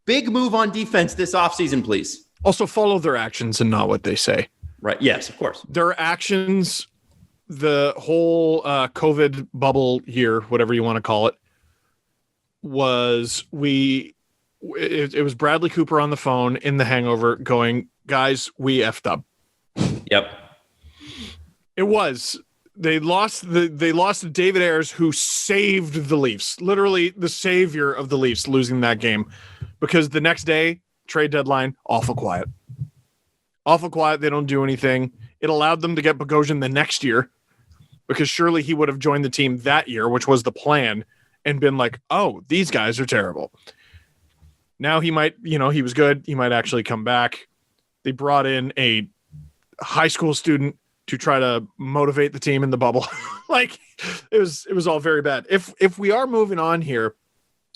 Big move on defense this offseason, please. Also follow their actions and not what they say. Right. Yes, of course. Their actions, the whole COVID bubble year, whatever you want to call it, it was Bradley Cooper on the phone in The Hangover going, guys, we effed up. Yep. It was. They lost to David Ayres, who saved the Leafs. Literally the savior of the Leafs, losing that game. Because the next day, trade deadline, awful quiet. Awful quiet. They don't do anything. It allowed them to get Bogosian the next year, because surely he would have joined the team that year, which was the plan, and been like, oh, these guys are terrible. Now he might, he was good. He might actually come back. They brought in a high school student to try to motivate the team in the bubble. Like it was all very bad. If we are moving on here,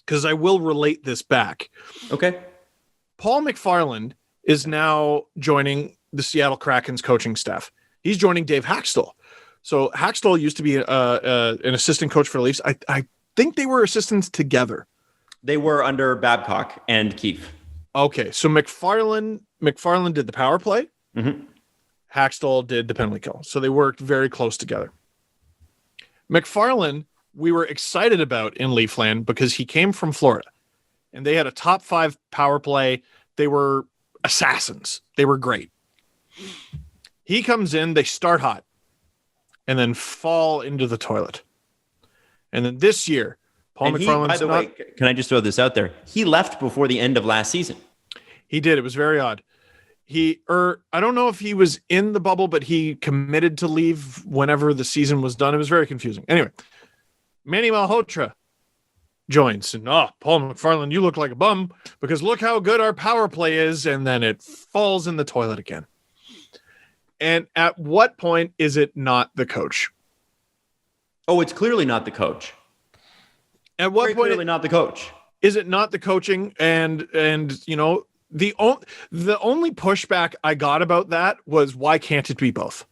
because I will relate this back. Okay. Paul McFarland is now joining the Seattle Kraken's coaching staff. He's joining Dave Haxtell. So Haxtell used to be an assistant coach for the Leafs. I think they were assistants together. They were under Babcock and Keith. Okay, so McFarland did the power play. Mm-hmm. Haxtell did the penalty kill. So they worked very close together. McFarland, we were excited about in Leafland because he came from Florida, and they had a top 5 power play. They were assassins. They were great. He comes in, they start hot, and then fall into the toilet. And then this year, Paul McFarland. By the way, can I just throw this out there? He left before the end of last season. He did. It was very odd. I don't know if he was in the bubble, but he committed to leave whenever the season was done. It was very confusing. Anyway, Manny Malhotra joins, and Paul McFarland, you look like a bum because look how good our power play is, and then it falls in the toilet again. And at what point is it not the coach? Oh, it's clearly not the coach. At what point? Clearly not the coach. Is it not the coaching? And the only pushback I got about that was, why can't it be both?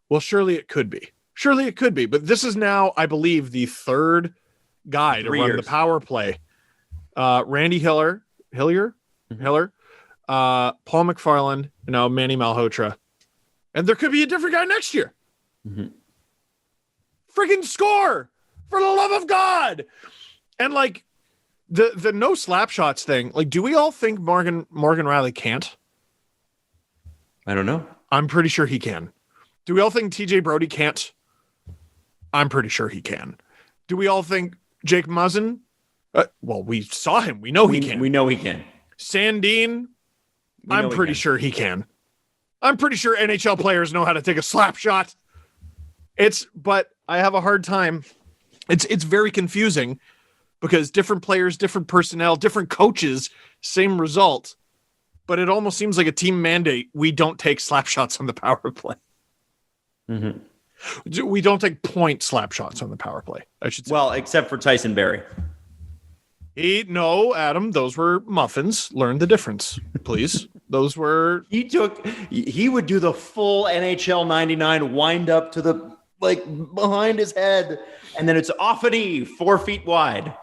Well, surely it could be. But this is now, I believe, the third guy to run the power play. Randy Hiller, Paul McFarland, and now Manny Malhotra. And there could be a different guy next year. Mm-hmm. Freaking score, for the love of God. And like the no slap shots thing, like, do we all think Morgan Rielly can't? I don't know. I'm pretty sure he can. Do we all think TJ Brody can't? I'm pretty sure he can. Do we all think Jake Muzzin? Well, we saw him. We know he can. We know he can. Sandin, I'm pretty sure he can. I'm pretty sure NHL players know how to take a slap shot. But I have a hard time. It's very confusing because different players, different personnel, different coaches, same result. But it almost seems like a team mandate. We don't take slap shots on the power play. Mm-hmm. We don't take point slap shots on the power play, I should say. Well, except for Tyson Barrie. No, Adam, those were muffins. Learn the difference, please. Those were... He would do the full NHL 99 wind up to the, behind his head, and then it's off a knee, 4 feet wide.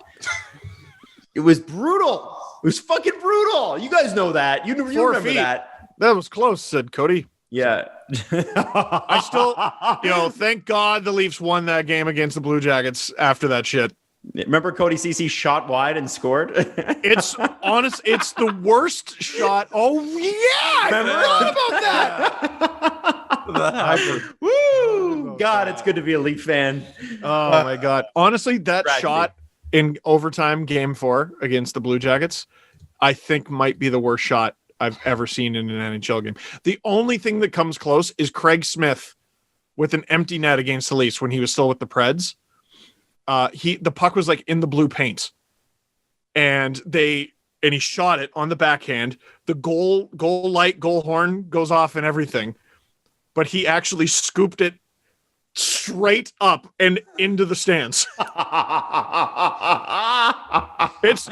It was brutal. It was fucking brutal. You guys know that. You remember that. That was close, said Cody. Yeah. I still, thank God the Leafs won that game against the Blue Jackets after that shit. Remember Cody Ceci shot wide and scored? It's the worst shot. Oh yeah, I forgot about that. Woo! God, it's good to be a Leaf fan. Oh my God. Honestly, that tragedy. shot in overtime game 4 against the Blue Jackets, I think might be the worst shot I've ever seen in an NHL game. The only thing that comes close is Craig Smith with an empty net against the Leafs when he was still with the Preds. The puck was like in the blue paint, and he shot it on the backhand. The goal light, goal horn goes off and everything, but he actually scooped it straight up and into the stands. It's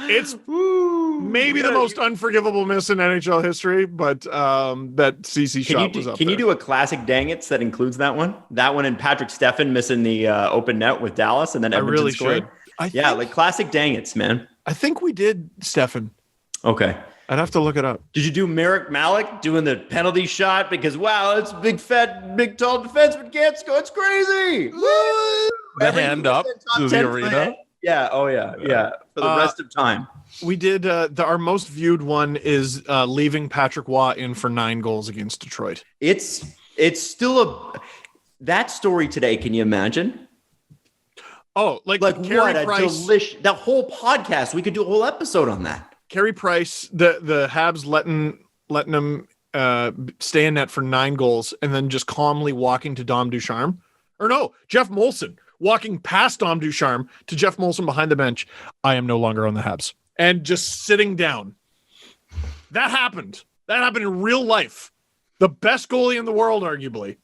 maybe the most unforgivable miss in NHL history, but that CC shot was up Can there. you do a classic Dangits that includes that one? That one and Patrick Steffen missing the open net with Dallas and then Edmonton really scoring? should. Like classic Dangits, man. I think we did, Stefan. Okay. I'd have to look it up. Did you do Merrick Malik doing the penalty shot? Because, wow, it's big, fat, big, tall defenseman can't score. It's crazy. Woo! The hand up to the arena. Yeah. Oh, yeah. Yeah. For the rest of time. We did. Our most viewed one is leaving Patrick Waugh in for 9 goals against Detroit. It's still that story today. Can you imagine? Oh, like what a Price, delicious, that whole podcast. We could do a whole episode on that. Carey Price, the Habs letting him stay in net for 9 goals and then just calmly walking to Dom Ducharme. Or no, Jeff Molson walking past Dom Ducharme to Jeff Molson behind the bench. I am no longer on the Habs. And just sitting down. That happened. That happened in real life. The best goalie in the world, arguably,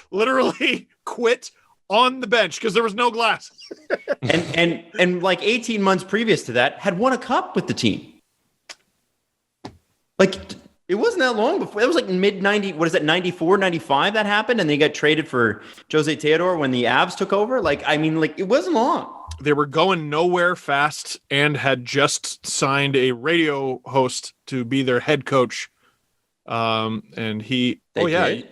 literally quit on the bench because there was no glass. and like 18 months previous to that, had won a cup with the team. Like, it wasn't that long before. It was like mid-90, what is that, 94, 95 that happened? And they got traded for Jose Theodore when the Avs took over. Like, I mean, like, it wasn't long. They were going nowhere fast and had just signed a radio host to be their head coach. And he, Did?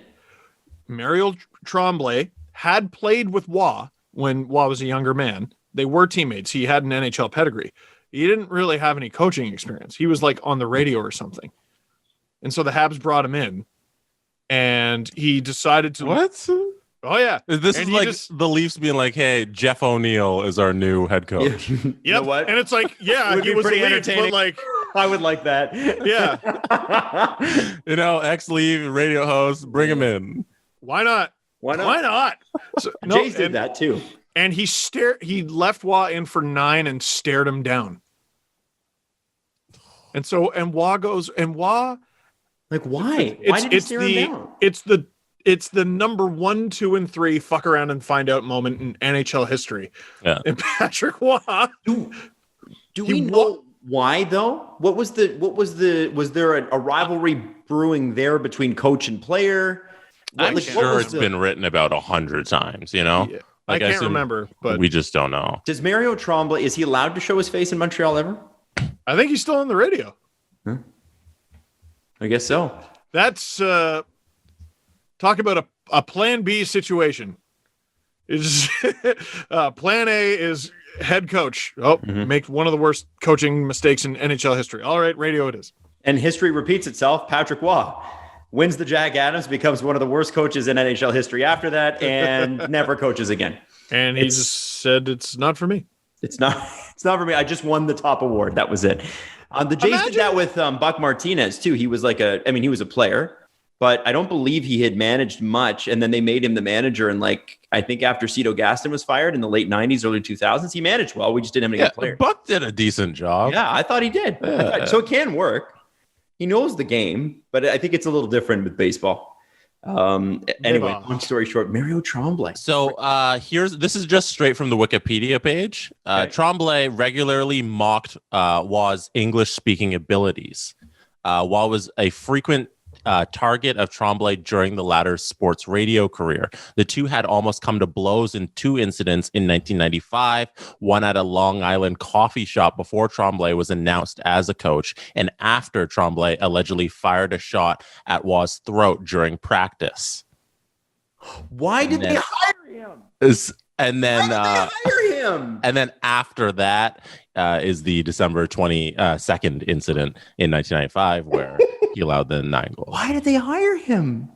Mario Tremblay had played with Waugh when Waugh was a younger man. They were teammates. He had an NHL pedigree. He didn't really have any coaching experience. He was like on the radio or something. And so the Habs brought him in and he decided to... What? Oh, yeah. This and is like the Leafs being like, hey, Jeff O'Neill is our new head coach. Yeah. Yep. You know what? And it's like, yeah, Would he be was pretty elite, entertaining. but like... I would like that. Yeah. Ex-Leaf radio host, bring him in. Why not? Why not? Why not? So, Jays did that too. And he left Waugh in for 9 and stared him down. And Waugh goes, and Waugh... Like, why? Why did he stare him down? It's the number 1, 2, and 3 fuck around and find out moment in NHL history. Yeah. And Patrick Waugh. Do we know why though? Was there a rivalry brewing there between coach and player? I'm sure it's been written about 100 times, you know? Yeah. Like, I can't remember, but we just don't know. Does Mario Tremblay, is he allowed to show his face in Montreal ever? I think he's still on the radio. I guess so. That's talk about a plan B situation. Is plan A is head coach. Make one of the worst coaching mistakes in NHL history. All right, radio it is. And history repeats itself. Patrick Waugh wins the Jack Adams, becomes one of the worst coaches in NHL history after that, and never coaches again. And he just said, it's not for me. It's not for me. I just won the top award. That was it. The Jays did that with Buck Martinez too. He was he was a player, but I don't believe he had managed much. And then they made him the manager. And I think after Cito Gaston was fired in the late 90s, early 2000s, he managed well. We just didn't have any good players. Buck did a decent job. Yeah, I thought he did. So it can work. He knows the game, but I think it's a little different with baseball. Anyway, long story short, Mario Tremblay. So this is just straight from the Wikipedia page. Tremblay regularly mocked Waugh's English speaking abilities. Waugh was a frequent target of Tremblay during the latter's sports radio career. The two had almost come to blows in two incidents in 1995, one at a Long Island coffee shop before Tremblay was announced as a coach, and after Tremblay allegedly fired a shot at Waugh's throat during practice. Why did they hire him? And then Why did they hire him? And then after that is the December 22nd incident in 1995 where he allowed the 9 goals. Why did they hire him?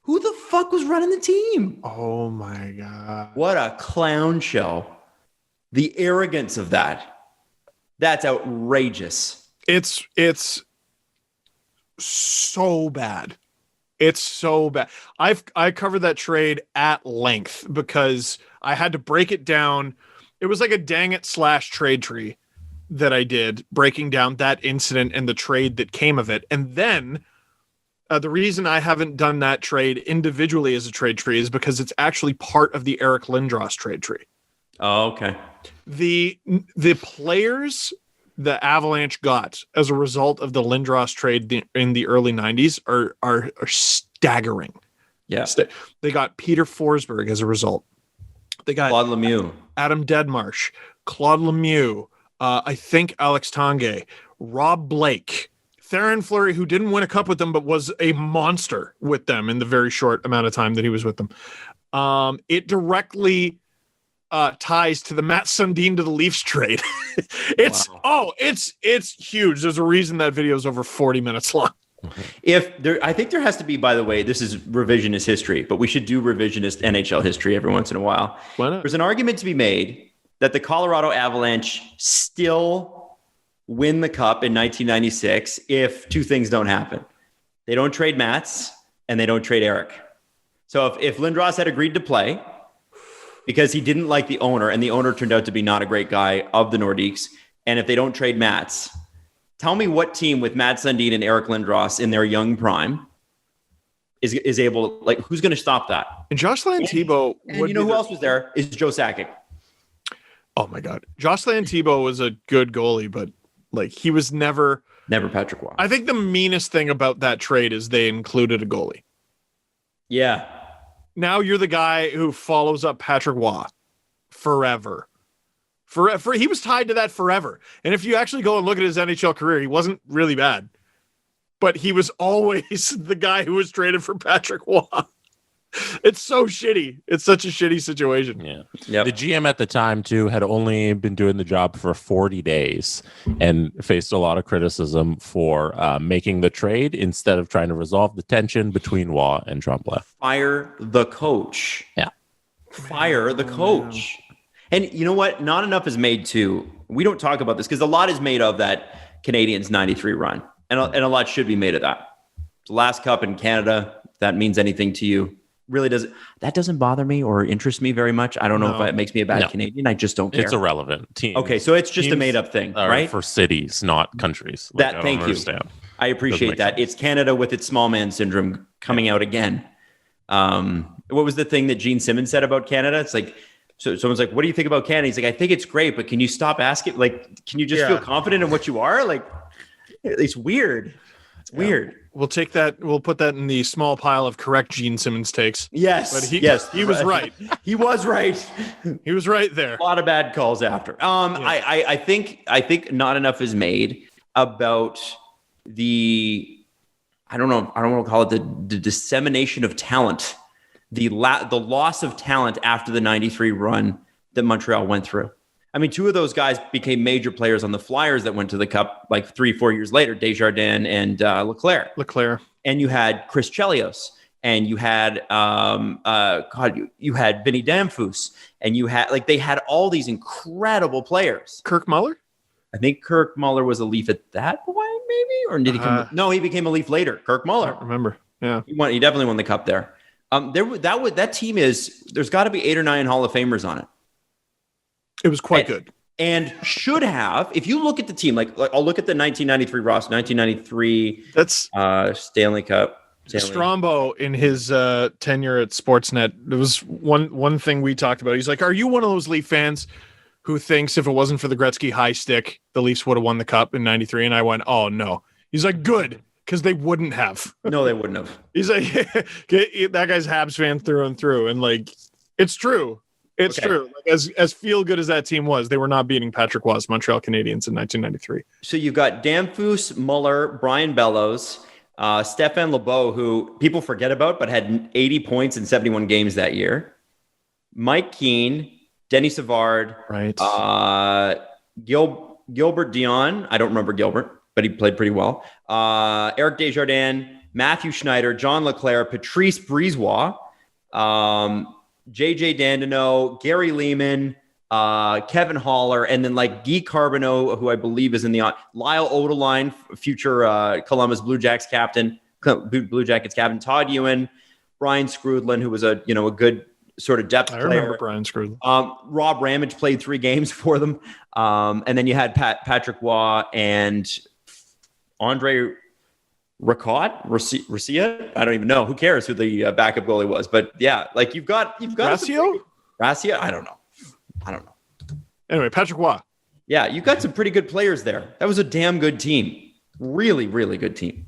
Who the fuck was running the team? Oh my God. What a clown show. The arrogance of that. That's outrageous. It's so bad. It's so bad. I covered that trade at length because I had to break it down. It was like a dang it / trade tree that I did, breaking down that incident and the trade that came of it. And then the reason I haven't done that trade individually as a trade tree is because it's actually part of the Eric Lindros trade tree. Oh, okay. The players the Avalanche got as a result of the Lindros trade in the early 90s are staggering. Yeah. They got Peter Forsberg as a result. They got Claude Lemieux, Adam Deadmarsh, Claude Lemieux, I think Alex Tanguay, Rob Blake, Theron Fleury, who didn't win a cup with them, but was a monster with them in the very short amount of time that he was with them. It directly ties to the Matt Sundin to the Leafs trade. It's huge. There's a reason that video is over 40 minutes long. I think there has to be, by the way, this is revisionist history, but we should do revisionist NHL history every once in a while. Why not? There's an argument to be made that the Colorado Avalanche still win the cup in 1996 if two things don't happen. They don't trade Mats and they don't trade Eric. So if Lindros had agreed to play because he didn't like the owner and the owner turned out to be not a great guy of the Nordiques, and if they don't trade Mats, tell me what team with Matt Sundin and Eric Lindros in their young prime is able, like, who's going to stop that? And Jocelyn Thibault. And you know who else was there? Is Joe Sakic. Oh my God. Jocelyn Thibault was a good goalie, but like he was never Patrick Waugh. I think the meanest thing about that trade is they included a goalie. Yeah. Now you're the guy who follows up Patrick Waugh forever. He was tied to that forever. And if you actually go and look at his NHL career, he wasn't really bad. But he was always the guy who was traded for Patrick Waugh. It's so shitty. It's such a shitty situation. Yeah. Yep. The GM at the time, too, had only been doing the job for 40 days and faced a lot of criticism for making the trade instead of trying to resolve the tension between Waugh and Tremblay. Fire the coach. Yeah. Fire the coach. And you know what? Not enough is made too. We don't talk about this because a lot is made of that Canadiens 93 run. And a lot should be made of that. The last cup in Canada, if that means anything to you. Really doesn't bother me or interest me very much. I don't know if it makes me a bad Canadian. I just don't care. It's irrelevant. Teams, okay, so it's just a made up thing, right? For cities, not countries. Thank you. I appreciate that. It's Canada with its small man syndrome coming out again. What was the thing that Gene Simmons said about Canada? It's like, so someone's like, what do you think about Canada? He's like, I think it's great, but can you stop asking? Like, can you just feel confident in what you are? Like, it's weird. It's weird. We'll take that. We'll put that in the small pile of correct Gene Simmons takes. Yes. But he was right. He was right. He was right there. A lot of bad calls after. I think not enough is made about the, I don't want to call it the dissemination of talent, the loss of talent after the 93 run that Montreal went through. I mean, two of those guys became major players on the Flyers that went to the Cup like 3-4 years later, Desjardins and Leclerc. And you had Chris Chelios, and you had you had Vinny Damphus, and you had they had all these incredible players. Kirk Muller? I think Kirk Muller was a Leaf at that point, maybe, or did he come? No, he became a Leaf later. Kirk Muller. I don't remember. Yeah, he definitely won the Cup there. That team there's got to be 8 or 9 Hall of Famers on it. It was quite good. And should have, if you look at the team, like I'll look at the 1993 roster, 1993 that's Stanley Cup. Strombo in his tenure at Sportsnet, there was one thing we talked about. He's like, are you one of those Leaf fans who thinks if it wasn't for the Gretzky high stick, the Leafs would have won the Cup in 93? And I went, oh, no. He's like, good, because they wouldn't have. No, they wouldn't have. He's like, that guy's Habs fan through and through. And like, it's true. It's true. Like, as feel good as that team was, they were not beating Patrick Roy's Montreal Canadiens in 1993. So you've got Danfus, Muller, Brian Bellows, Stefan Lebeau, who people forget about, but had 80 points in 71 games that year. Mike Keane, Denny Savard, right? Gilbert Dion. I don't remember Gilbert, but he played pretty well. Eric Desjardins, Matthew Schneider, John Leclerc, Patrice Brisebois, JJ Dandino, Gary Lehman, Kevin Haller, and then like Guy Carbonneau, who I believe is in the Lyle Odeline, future Columbus Blue Jackets captain, Todd Ewan, Brian Scrudlin, who was a good sort of depth player. I remember Brian Scrudlin. Rob Ramage played 3 games for them, and then you had Patrick Roy and Andre Racia. I don't even know. Who cares who the backup goalie was? But yeah, like you've got Racia. I don't know. Anyway, Patrick Roy. Yeah, you've got some pretty good players there. That was a damn good team. Really, really good team.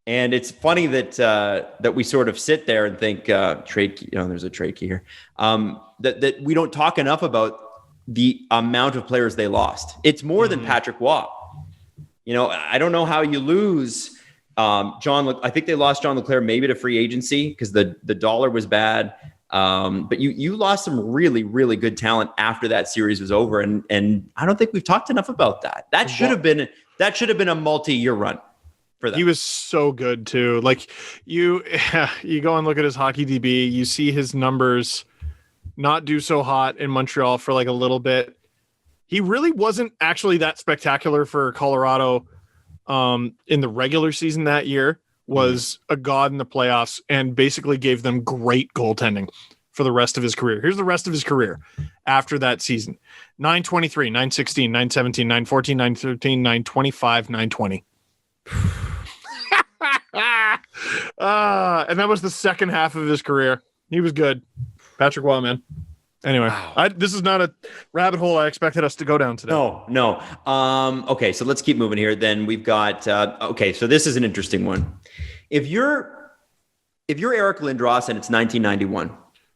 And it's funny that we sort of sit there and think trade key. There's a trade key here. That we don't talk enough about the amount of players they lost. It's more than Patrick Roy. I don't know how you lose John. I think they lost John Leclerc maybe to free agency because the dollar was bad. But you lost some really, really good talent after that series was over, and I don't think we've talked enough about that. That should have been a multi-year run for them. He was so good too. Like you go and look at his hockey DB, you see his numbers not do so hot in Montreal for like a little bit. He really wasn't actually that spectacular for Colorado in the regular season that year. Was a god in the playoffs and basically gave them great goaltending for the rest of his career. Here's the rest of his career after that season. 923, 916, 917, 914, 913, 925, 920. And that was the second half of his career. He was good. Patrick Roy, man. Anyway, wow. This is not a rabbit hole I expected us to go down today. No. Okay, so let's keep moving here. Then we've got so this is an interesting one. If you're Eric Lindros and it's 1991,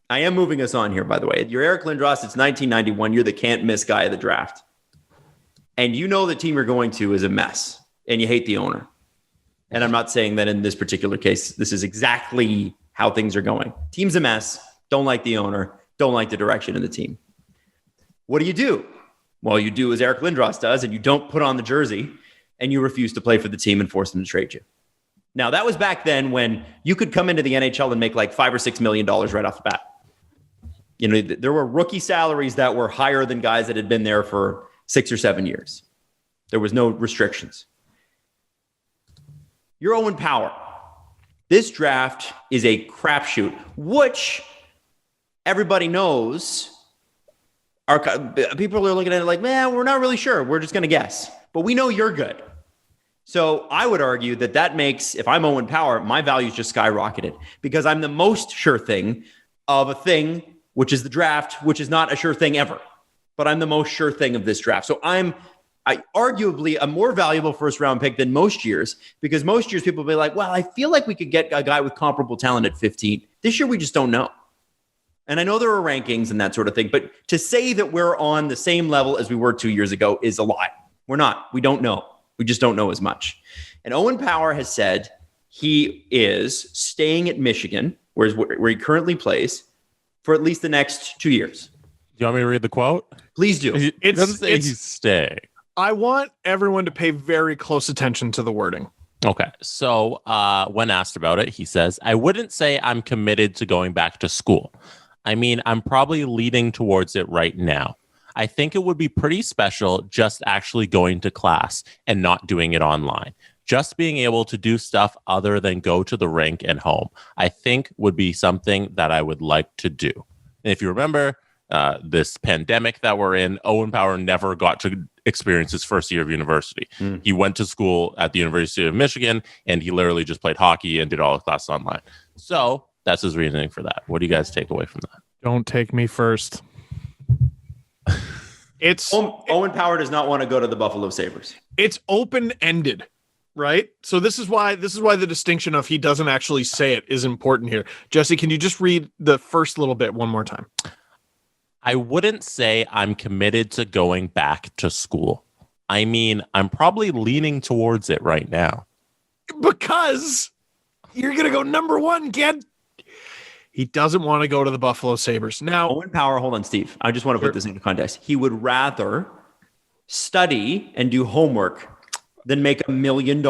I am moving us on here, by the way. If you're Eric Lindros, it's 1991. You're the can't miss guy of the draft, and you know the team you're going to is a mess, and you hate the owner. And I'm not saying that in this particular case, this is exactly how things are going. Team's a mess. Don't like the owner. Don't like the direction of the team. What do? Well, you do as Eric Lindros does, and you don't put on the jersey, and you refuse to play for the team and force them to trade you. Now, that was back then when you could come into the NHL and make like $5 or $6 million right off the bat. There were rookie salaries that were higher than guys that had been there for 6 or 7 years. There was no restrictions. You're Owen Power. This draft is a crapshoot, which everybody knows. People are looking at it like, man, we're not really sure. We're just going to guess. But we know you're good. So I would argue that makes, if I'm Owen Power, my value's just skyrocketed because I'm the most sure thing of a thing, which is the draft, which is not a sure thing ever. But I'm the most sure thing of this draft. So I arguably a more valuable first round pick than most years because most years people will be like, well, I feel like we could get a guy with comparable talent at 15. This year we just don't know. And I know there are rankings and that sort of thing, but to say that we're on the same level as we were 2 years ago is a lie. We're not. We don't know. We just don't know as much. And Owen Power has said he is staying at Michigan, where he currently plays, for at least the next 2 years. Do you want me to read the quote? Please do. It doesn't say he's staying. I want everyone to pay very close attention to the wording. Okay. So when asked about it, he says, I wouldn't say I'm committed to going back to school. I mean, I'm probably leading towards it right now. I think it would be pretty special just actually going to class and not doing it online. Just being able to do stuff other than go to the rink and home, I think would be something that I would like to do. And if you remember this pandemic that we're in, Owen Power never got to experience his first year of university. He went to school at the University of Michigan, and he literally just played hockey and did all his classes online. So that's his reasoning for that. What do you guys take away from that? Don't take me first. Owen Power does not want to go to the Buffalo Sabres. It's open-ended. right? So this is why the distinction of he doesn't actually say it is important here. Jesse, can you just read the first little bit one more time? I wouldn't say I'm committed to going back to school. I mean, I'm probably leaning towards it right now. Because you're going to go number one, kid. He doesn't want to go to the Buffalo Sabres. Now, Owen Power, hold on, Steve. I just want to put this into context. He would rather study and do homework than make $1 million.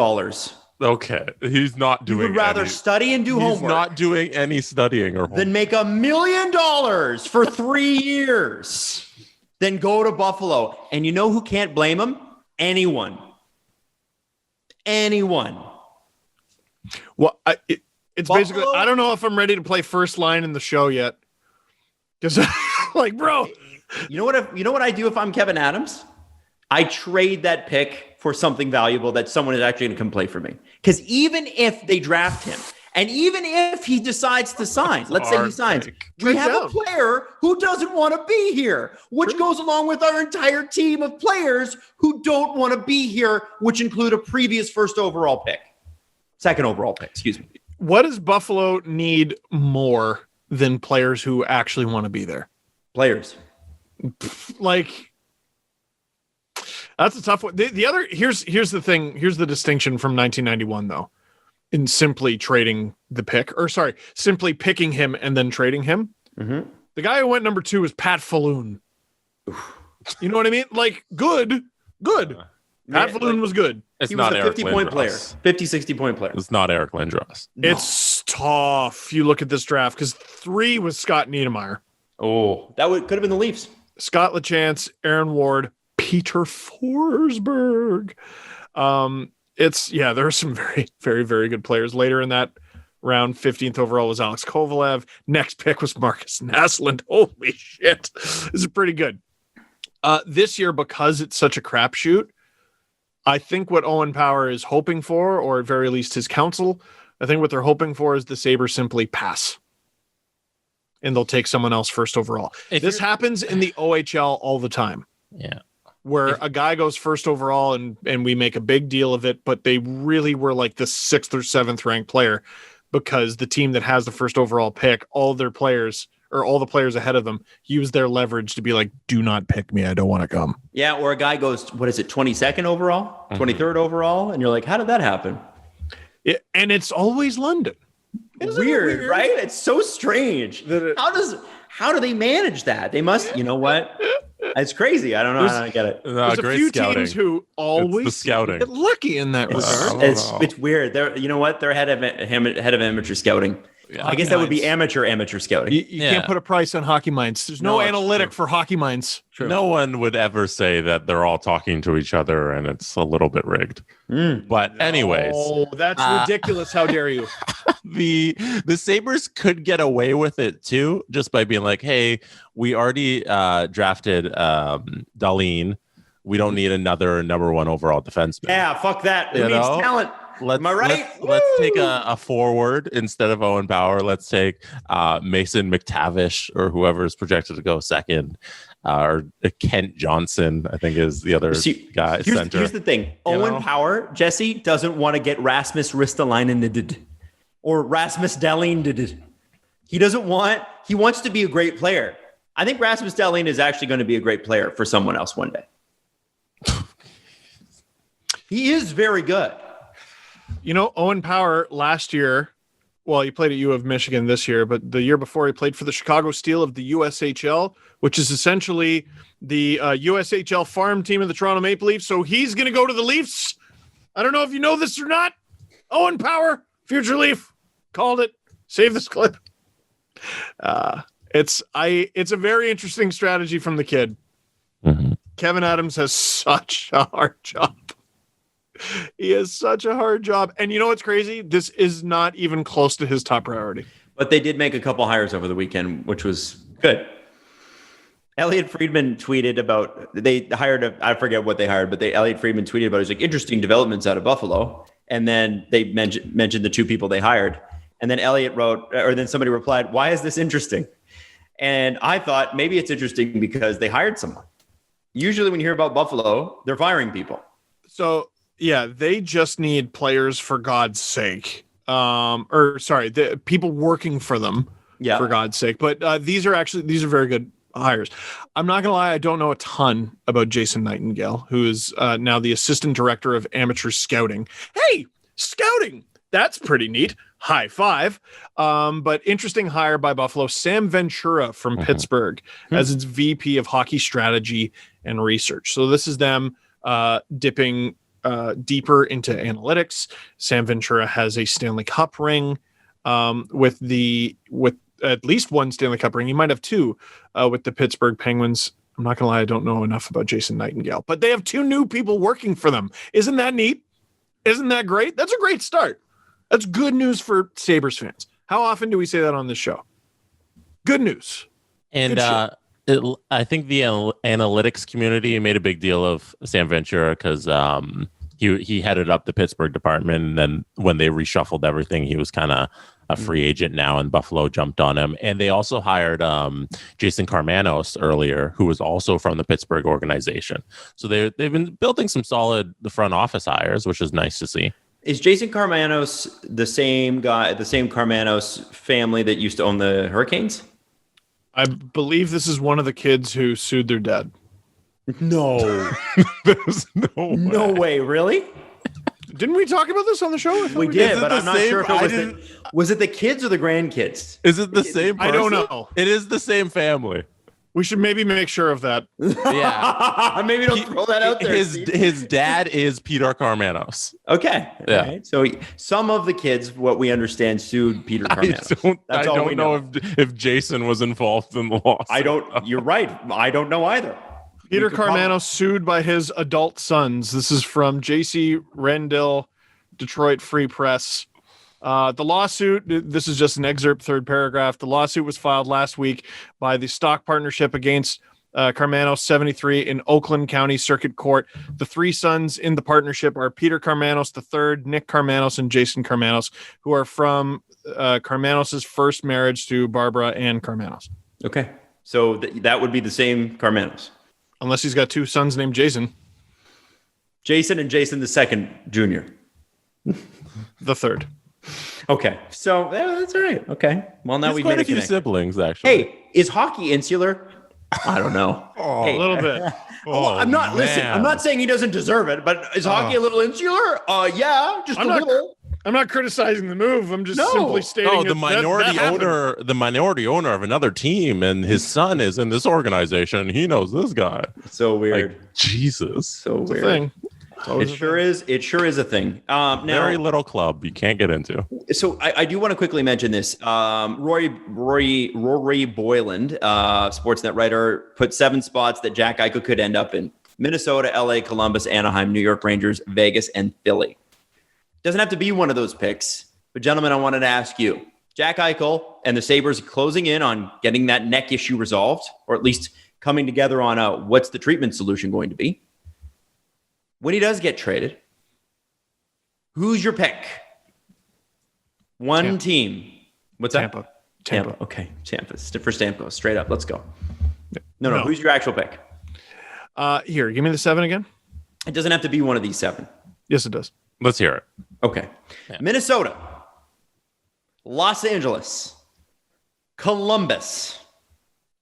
Okay, he's not doing. He would rather study and do homework. He's not doing any studying or homework. Than make $1 million for 3 years. Then go to Buffalo. And you know who can't blame him? Anyone. Well, it's Buffalo? basically, I don't know if I'm ready to play first line in the show yet. Because, like, bro. You know what I do if I'm Kevin Adams? I trade that pick for something valuable that someone is actually going to come play for me. Because even if they draft him, and even if he decides to sign, let's say he signs, we have a player who doesn't want to be here, which goes along with our entire team of players who don't want to be here, which include a previous second overall pick, excuse me. What does Buffalo need more than players who actually want to be there? Players. Like, that's a tough one. The other, here's the thing. Here's the distinction from 1991, though, in simply trading the pick, simply picking him and then trading him. Mm-hmm. The guy who went number 2 was Pat Falloon. You know what I mean? Like, good. Pat Falloon was good. It's He not was a Eric 50-point Lindros. player, 60-point player. It's not Eric Lindros. No. It's tough. You look at this draft because 3 was Scott Niedermayer, Oh, could have been the Leafs. Scott LaChance, Aaron Ward, Peter Forsberg. There are some very, very, very good players later in that round. 15th overall was Alex Kovalev. Next pick was Marcus Naslund. Holy shit. This is pretty good. This year, because it's such a crapshoot, I think what Owen Power is hoping for, or at very least his counsel, I think what they're hoping for is the Sabres simply pass. And they'll take someone else first overall. This happens in the OHL all the time. Yeah. Where a guy goes first overall and we make a big deal of it, but they really were like the 6th or 7th ranked player because the team that has the first overall pick, all the players ahead of them use their leverage to be like, do not pick me. I don't want to come. Yeah, or a guy goes, 22nd overall, 23rd overall? And you're like, how did that happen? And it's always London. Weird, right? It's so strange. How do they manage that? They must, you know what? It's crazy. I don't know how to get it. There's a few teams who always get lucky in that regard. It's weird. You know what? They're head of amateur scouting. Yeah. I guess that would be amateur scouting. You can't put a price on Hockey Minds. There's no analytic for Hockey Minds. True. No one would ever say that they're all talking to each other and it's a little bit rigged. But anyways. Oh, that's ridiculous. How dare you? The Sabres could get away with it too, just by being like, hey, we already drafted Darlene. We don't need another number 1 overall defenseman. Yeah, fuck that. Who needs talent? Am I right? Let's take a forward instead of Owen Power. Let's take Mason McTavish or whoever is projected to go second, or Kent Johnson, I think is the other guy. Here's the thing. Owen Power, Jesse, doesn't want to get Rasmus Ristolainen or Rasmus Dahlin. He wants to be a great player. I think Rasmus Dahlin is actually going to be a great player for someone else one day. He is very good. You know, Owen Power last year, well, he played at U of Michigan this year, but the year before he played for the Chicago Steel of the USHL, which is essentially the USHL farm team of the Toronto Maple Leafs. So he's going to go to the Leafs. I don't know if you know this or not. Owen Power, future Leaf, called it. Save this clip. It's a very interesting strategy from the kid. Mm-hmm. Kevin Adams has such a hard job. He has such a hard job. And you know what's crazy? This is not even close to his top priority. But they did make a couple hires over the weekend, which was good. Elliot Friedman tweeted about, they hired, I forget what they hired, but Elliot Friedman tweeted about, he's like, interesting developments out of Buffalo. And then they mentioned the 2 people they hired. And then Elliot wrote, or then somebody replied, why is this interesting? And I thought maybe it's interesting because they hired someone. Usually when you hear about Buffalo, they're firing people. So they just need players for God's sake. The people working for them for God's sake. But these are very good hires. I'm not gonna lie, I don't know a ton about Jason Nightingale, who is now the assistant director of amateur scouting. Hey, scouting! That's pretty neat. High five. But interesting hire by Buffalo. Sam Ventura from Pittsburgh as its VP of hockey strategy and research. So this is them dipping deeper into analytics. Sam Ventura has a Stanley Cup ring with at least one Stanley Cup ring. He might have two with the Pittsburgh Penguins. I'm not gonna lie, I don't know enough about Jason Nightingale, but they have two new people working for them. Isn't that neat? Isn't that great? That's a great start. That's good news for Sabres fans. How often do we say that on this show? Good news. And I think the analytics community made a big deal of Sam Ventura because he headed up the Pittsburgh department. And then when they reshuffled everything, he was kind of a free agent now, and Buffalo jumped on him. And they also hired Jason Karmanos earlier, who was also from the Pittsburgh organization. So they've been building some solid front office hires, which is nice to see. Is Jason Karmanos the same guy, the same Karmanos family that used to own the Hurricanes? I believe this is one of the kids who sued their dad. No. There's no way. Really? Didn't we talk about this on the show? We did, but I'm not sure if it was it the kids or the grandkids? Is it the same person? I don't know. It is the same family. We should maybe make sure of that. Yeah. Maybe don't throw that out there. His dad is Peter Karmanos. Okay. Yeah. Right. So some of the kids, what we understand, sued Peter Karmanos. I don't know if Jason was involved in the lawsuit. You're right. I don't know either. Peter Karmanos sued by his adult sons. This is from J.C. Rendell, Detroit Free Press. The lawsuit, this is just an excerpt, third paragraph. The lawsuit was filed last week by the stock partnership against Karmanos 73 in Oakland County Circuit Court. The three sons in the partnership are Peter Karmanos III, Nick Karmanos, and Jason Karmanos, who are from Karmanos' first marriage to Barbara Ann Karmanos. Okay. So that would be the same Karmanos. Unless he's got two sons named Jason. Jason and Jason the second junior. The third. Okay. So that's all right. Okay. Well, now we've made a few siblings, actually. Hey, is hockey insular? I don't know. A little bit. I'm not listen. I'm not saying he doesn't deserve it, but is hockey a little insular? Yeah, just a little. I'm not criticizing the move. I'm just simply stating the minority owner of another team, and his son is in this organization. He knows this guy. So weird. Like, Jesus. So it's weird. A thing. It sure is. It sure is a thing. Now, very little club you can't get into. So I do want to quickly mention this. Rory Boyland, Sportsnet writer, put 7 spots that Jack Eichel could end up in: Minnesota, LA, Columbus, Anaheim, New York Rangers, Vegas, and Philly. Doesn't have to be one of those picks. But gentlemen, I wanted to ask you, Jack Eichel and the Sabres closing in on getting that neck issue resolved, or at least coming together on what's the treatment solution going to be. When he does get traded, who's your pick? One team. What's Tampa. that? Tampa. Okay. Tampa. For Stamkos. Straight up. Let's go. No. Who's your actual pick? Here, give me the 7 again. It doesn't have to be one of these 7. Yes, it does. Let's hear it. Okay. Yeah. Minnesota, Los Angeles, Columbus,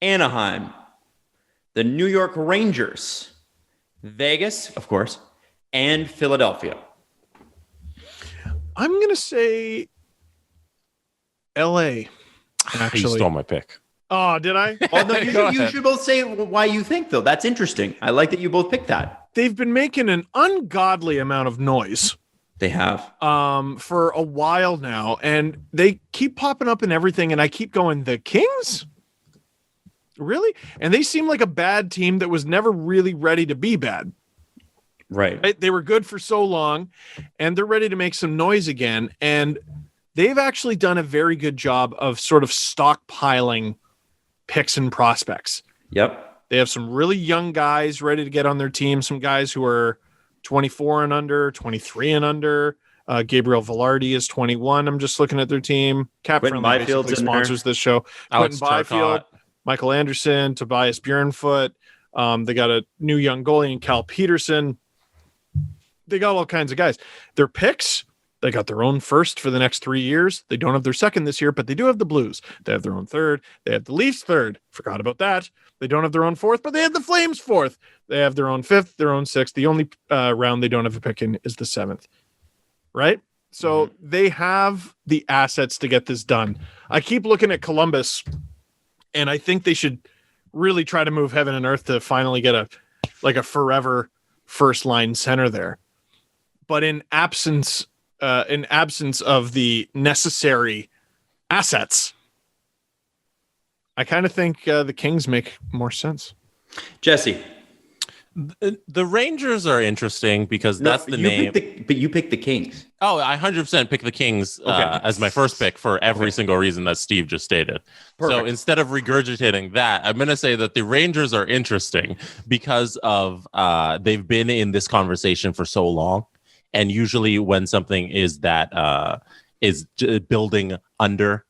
Anaheim, the New York Rangers, Vegas, of course, and Philadelphia. I'm going to say LA, actually. You stole my pick. Oh, did I? Oh, no, you should both say why you think, though. That's interesting. I like that you both picked that. They've been making an ungodly amount of noise. They have. For a while now, and they keep popping up in everything, and I keep going, the Kings? Really? And they seem like a bad team that was never really ready to be bad. Right? They were good for so long, and they're ready to make some noise again, and they've actually done a very good job of sort of stockpiling picks and prospects. Yep. They have some really young guys ready to get on their team, some guys who are 24 and under, 23 and under. Gabriel Velarde is 21. I'm just looking at their team. Quentin Byfield's sponsors this show. Alex Quentin Byfield, Michael Anderson, Tobias Bjornfoot. They got a new young goalie in Cal Peterson. they got all kinds of guys. Their picks, they got their own first for the next 3 years. They don't have their second this year, but they do have the Blues. They have their own third. They have the Leafs third. Forgot about that. They don't have their own fourth, but they have the Flames fourth. They have their own fifth, their own sixth. The only round they don't have a pick in is the seventh. Right? So they have the assets to get this done. I keep looking at Columbus, and I think they should really try to move heaven and earth to finally get a forever first line center there. But in absence of the necessary assets, I kind of think the Kings make more sense. Jesse. The Rangers are interesting because that's the name. But you picked the Kings. Oh, I 100% pick the Kings as my first pick for every single reason that Steve just stated. Perfect. So instead of regurgitating that, I'm going to say that the Rangers are interesting because of they've been in this conversation for so long. And usually when something is that is building under,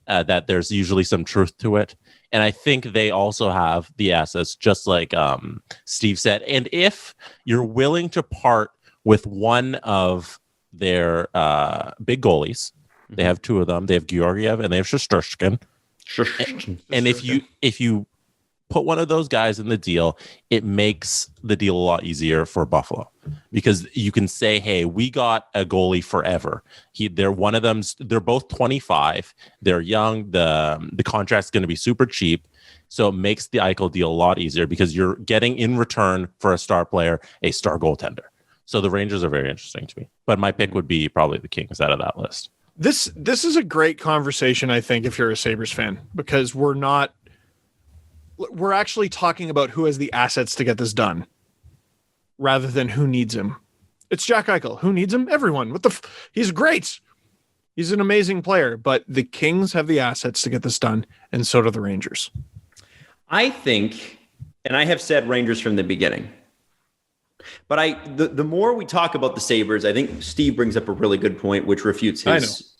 that there's usually some truth to it. And I think they also have the assets, just like Steve said. And if you're willing to part with one of their big goalies, they have two of them. They have Georgiev and they have Shesterkin. And if you put one of those guys in the deal, it makes the deal a lot easier for Buffalo because you can say, hey, we got a goalie forever. They're one of them. They're both 25. They're young. The contract's going to be super cheap. So it makes the Eichel deal a lot easier because you're getting in return for a star player, a star goaltender. So the Rangers are very interesting to me, but my pick would be probably the Kings out of that list. This is a great conversation, I think, if you're a Sabres fan, because we're actually talking about who has the assets to get this done rather than who needs him. It's Jack Eichel. Who needs him? Everyone. He's great. He's an amazing player, but the Kings have the assets to get this done, and so do the Rangers. I think, and I have said Rangers from the beginning, but the more we talk about the Sabres, I think Steve brings up a really good point, which refutes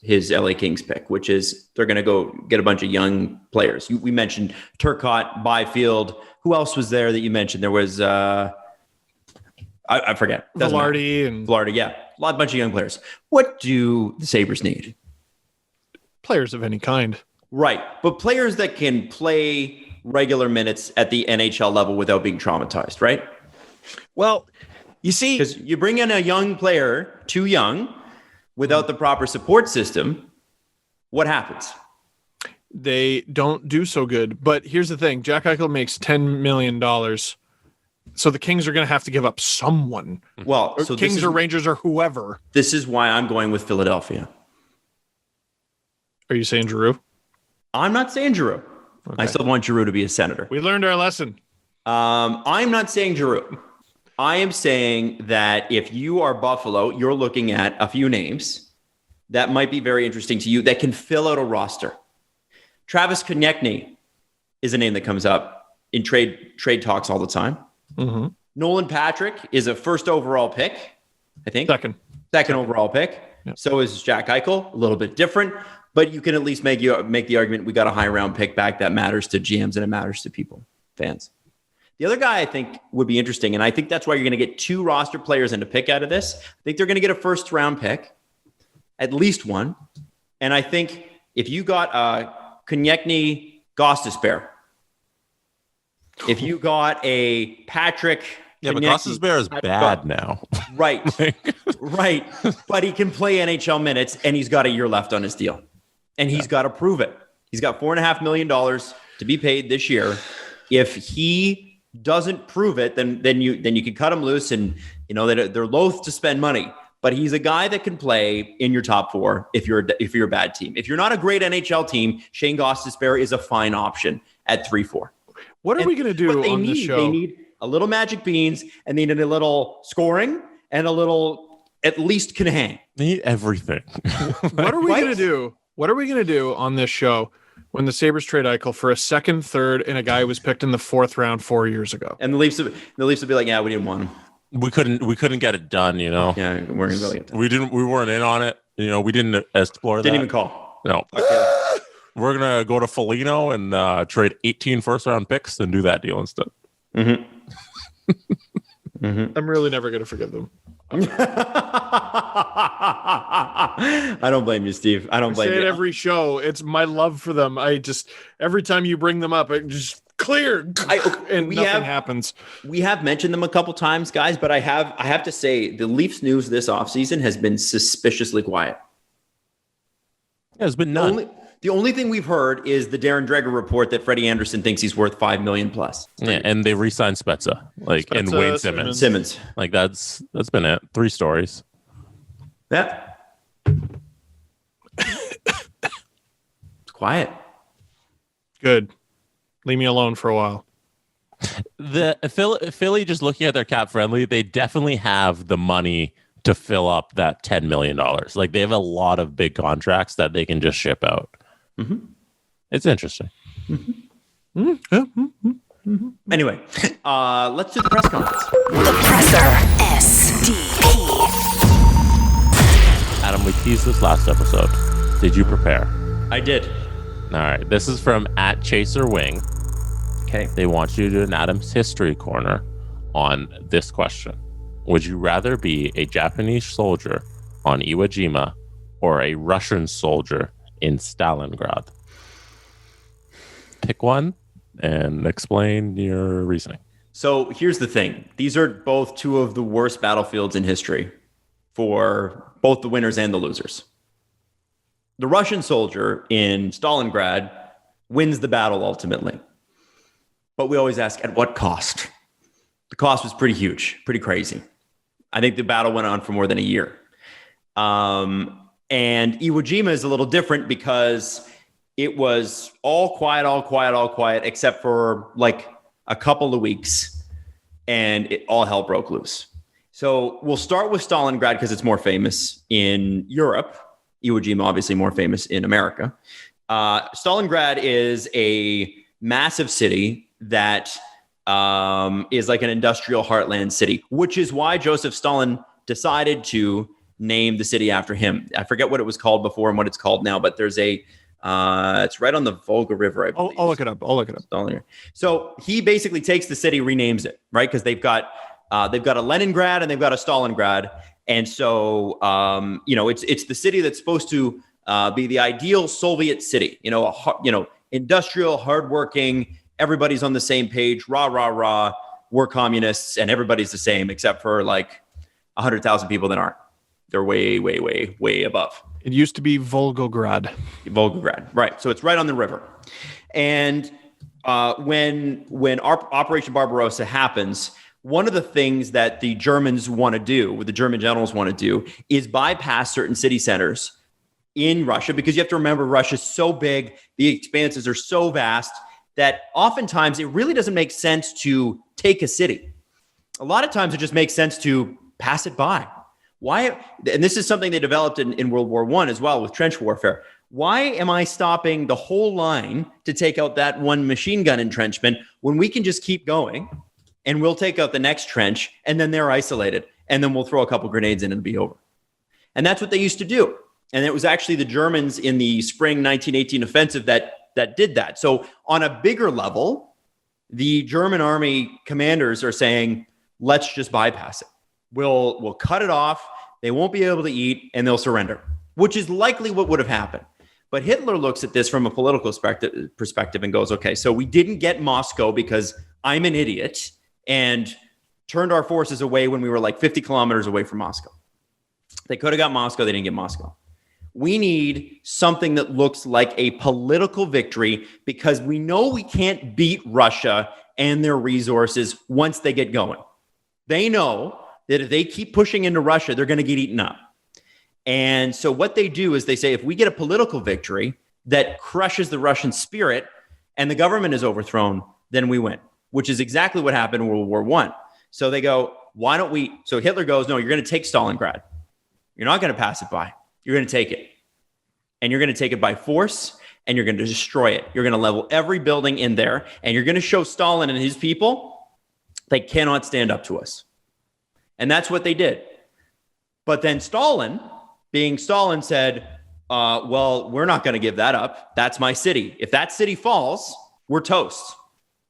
his LA Kings pick, which is they're going to go get a bunch of young players. We mentioned Turcotte, Byfield. Who else was there that you mentioned? There was, I forget. Velarde, yeah. A bunch of young players. What do the Sabres need? Players of any kind. Right. But players that can play regular minutes at the NHL level without being traumatized, right? Well, you see, because you bring in a young player, too young, without the proper support system, what happens? They don't do so good. But here's the thing. Jack Eichel makes $10 million. So the Kings are going to have to give up someone. Well, so Kings or Rangers or whoever. This is why I'm going with Philadelphia. Are you saying Giroux? I'm not saying Giroux. Okay. I still want Giroux to be a Senator. We learned our lesson. I'm not saying Giroux. I am saying that if you are Buffalo, you're looking at a few names that might be very interesting to you that can fill out a roster. Travis Konechny is a name that comes up in trade talks all the time. Mm-hmm. Nolan Patrick is a first overall pick, I think. Second overall pick. Yep. So is Jack Eichel, a little bit different, but you can at least make the argument we got a high round pick back that matters to GMs and it matters to people, fans. The other guy I think would be interesting, and I think that's why you're going to get two roster players and a pick out of this. I think they're going to get a first round pick, at least one. And I think if you got Konechny, Gostisbehere, if you got a Patrick, yeah, but Gostisbehere is bad now. Right, right. But he can play NHL minutes, and he's got a year left on his deal, and he's got to prove it. He's got $4.5 million to be paid this year. If he doesn't prove it, then you can cut him loose, and they're loath to spend money. But he's a guy that can play in your top four if you're a bad team. If you're not a great NHL team, Shane Gostisbehere is a fine option at 3-4. What are we going to do on this show? They need a little magic beans, and they need a little scoring and a little at least can hang. They need everything. What are we going to do? What are we going to do on this show when the Sabres trade Eichel for a second, third, and a guy who was picked in the fourth round 4 years ago? And the Leafs would be like, yeah, we didn't want him. We couldn't get it done, Yeah, we're gonna really get done. We weren't in on it. We didn't explore that. Didn't even call. No. We're gonna go to Foligno and trade 18 first round picks and do that deal instead. Mm-hmm. I'm really never gonna forgive them. I don't blame you, Steve. I don't blame say you. it every show. It's my love for them. Every time you bring them up, it just clear and nothing happens. We have mentioned them a couple times, guys, but I have to say the Leafs news this offseason has been suspiciously quiet. Yeah, there's been none. The only thing we've heard is the Darren Dreger report that Freddie Anderson thinks he's worth $5 million plus. Yeah, and they re-signed Spezza, and Wayne Simmons. That's been it. 3 stories. Yeah. It's quiet. Good. Leave me alone for a while. The Philly, just looking at their cap friendly, they definitely have the money to fill up that $10 million. Like, they have a lot of big contracts that they can just ship out. Mm-hmm. It's interesting. Mm-hmm. Mm-hmm. Anyway, let's do the press conference. The Presser SDP. Adam, we teased this last episode. Did you prepare? I did. All right. This is from @ChaserWing. Okay. They want you to do an Adam's History Corner on this question. Would you rather be a Japanese soldier on Iwo Jima or a Russian soldier in Stalingrad? Pick one and explain your reasoning. So here's the thing. These are both 2 of the worst battlefields in history for both the winners and the losers. The Russian soldier in Stalingrad wins the battle ultimately. But we always ask, at what cost? The cost was pretty huge, pretty crazy. I think the battle went on for more than a year. And Iwo Jima is a little different because it was all quiet, except for like a couple of weeks, and all hell broke loose. So we'll start with Stalingrad because it's more famous in Europe. Iwo Jima, obviously more famous in America. Stalingrad is a massive city that is like an industrial heartland city, which is why Joseph Stalin decided to name the city after him. I forget what it was called before and what it's called now, but there's it's right on the Volga River, I believe. I'll look it up. Stalin. So he basically takes the city, renames it, right? Because they've got a Leningrad and they've got a Stalingrad. And so, it's the city that's supposed to be the ideal Soviet city, industrial, hardworking, everybody's on the same page, rah, we're communists, and everybody's the same except for like 100,000 people that aren't. They're way, way, way, way above. It used to be Volgograd. Right. So it's right on the river. And when Operation Barbarossa happens, one of the things that the Germans want to do, what the German generals want to do, is bypass certain city centers in Russia, because you have to remember Russia's so big, the expanses are so vast, that oftentimes it really doesn't make sense to take a city. A lot of times it just makes sense to pass it by. Why? And this is something they developed in World War I as well with trench warfare. Why am I stopping the whole line to take out that one machine gun entrenchment when we can just keep going and we'll take out the next trench and then they're isolated and then we'll throw a couple grenades in and it'll be over? And that's what they used to do. And it was actually the Germans in the spring 1918 offensive that did that. So on a bigger level, the German army commanders are saying, let's just bypass it. We'll cut it off. They won't be able to eat and they'll surrender, which is likely what would have happened. But Hitler looks at this from a political perspective and goes, okay, so we didn't get Moscow because I'm an idiot and turned our forces away when we were like 50 kilometers away from Moscow. They could have got Moscow. They didn't get Moscow. We need something that looks like a political victory because we know we can't beat Russia and their resources once they get going. They know that if they keep pushing into Russia, they're going to get eaten up. And so what they do is they say, if we get a political victory that crushes the Russian spirit and the government is overthrown, then we win, which is exactly what happened in World War I. So they go, why don't we? So Hitler goes, no, you're going to take Stalingrad. You're not going to pass it by. You're going to take it. And you're going to take it by force and you're going to destroy it. You're going to level every building in there and you're going to show Stalin and his people they cannot stand up to us. And that's what they did. But then Stalin, being Stalin, said, well, we're not going to give that up. That's my city. If that city falls, we're toast.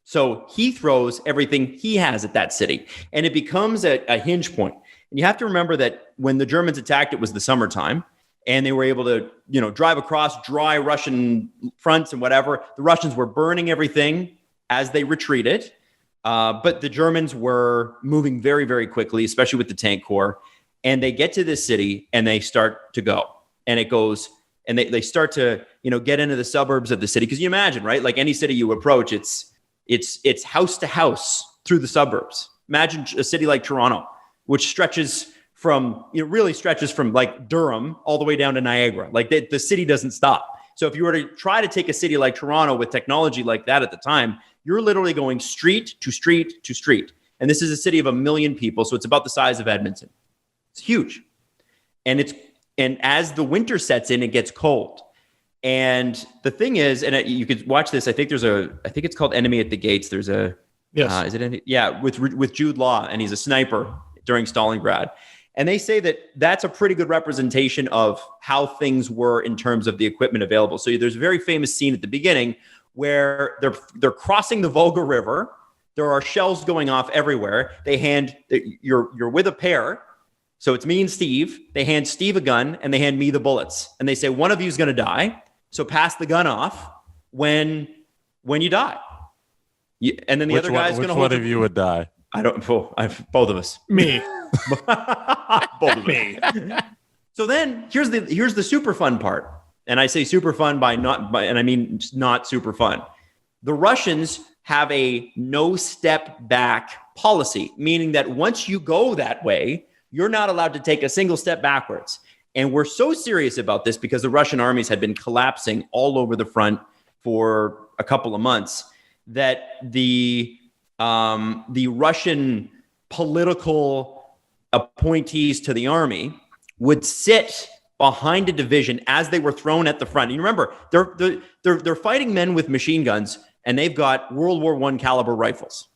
So he throws everything he has at that city. And it becomes a hinge point. And you have to remember that when the Germans attacked, it was the summertime, and they were able to, drive across dry Russian fronts and whatever. The Russians were burning everything as they retreated. But the Germans were moving very, very quickly, especially with the tank corps. And they get to this city and they start to go. And it goes, and they start to, get into the suburbs of the city. Because you imagine, right? Like any city you approach, it's house to house through the suburbs. Imagine a city like Toronto, which stretches from, really stretches from like Durham all the way down to Niagara. Like the city doesn't stop. So if you were to try to take a city like Toronto with technology like that at the time, you're literally going street to street to street. And this is a city of 1 million people. So it's about the size of Edmonton. It's huge. And as the winter sets in, it gets cold. And the thing is, and you could watch this. I think it's called Enemy at the Gates. There's a, yes. Is it? Yeah. With Jude Law, and he's a sniper during Stalingrad. And they say that that's a pretty good representation of how things were in terms of the equipment available. So there's a very famous scene at the beginning where they're crossing the Volga River. There are shells going off everywhere. You're with a pair. So it's me and Steve. They hand Steve a gun and they hand me the bullets. And they say, one of you is going to die. So pass the gun off when you die. And then the other guy's going to hold it. Which one of you would die? Both of us. Me. Both of me. So then here's the super fun part. And I say super fun and I mean not super fun. The Russians have a no step back policy, meaning that once you go that way, you're not allowed to take a single step backwards. And we're so serious about this because the Russian armies had been collapsing all over the front for a couple of months that the Russian political appointees to the army would sit behind a division as they were thrown at the front. And you remember, they're fighting men with machine guns, and they've got World War I caliber rifles.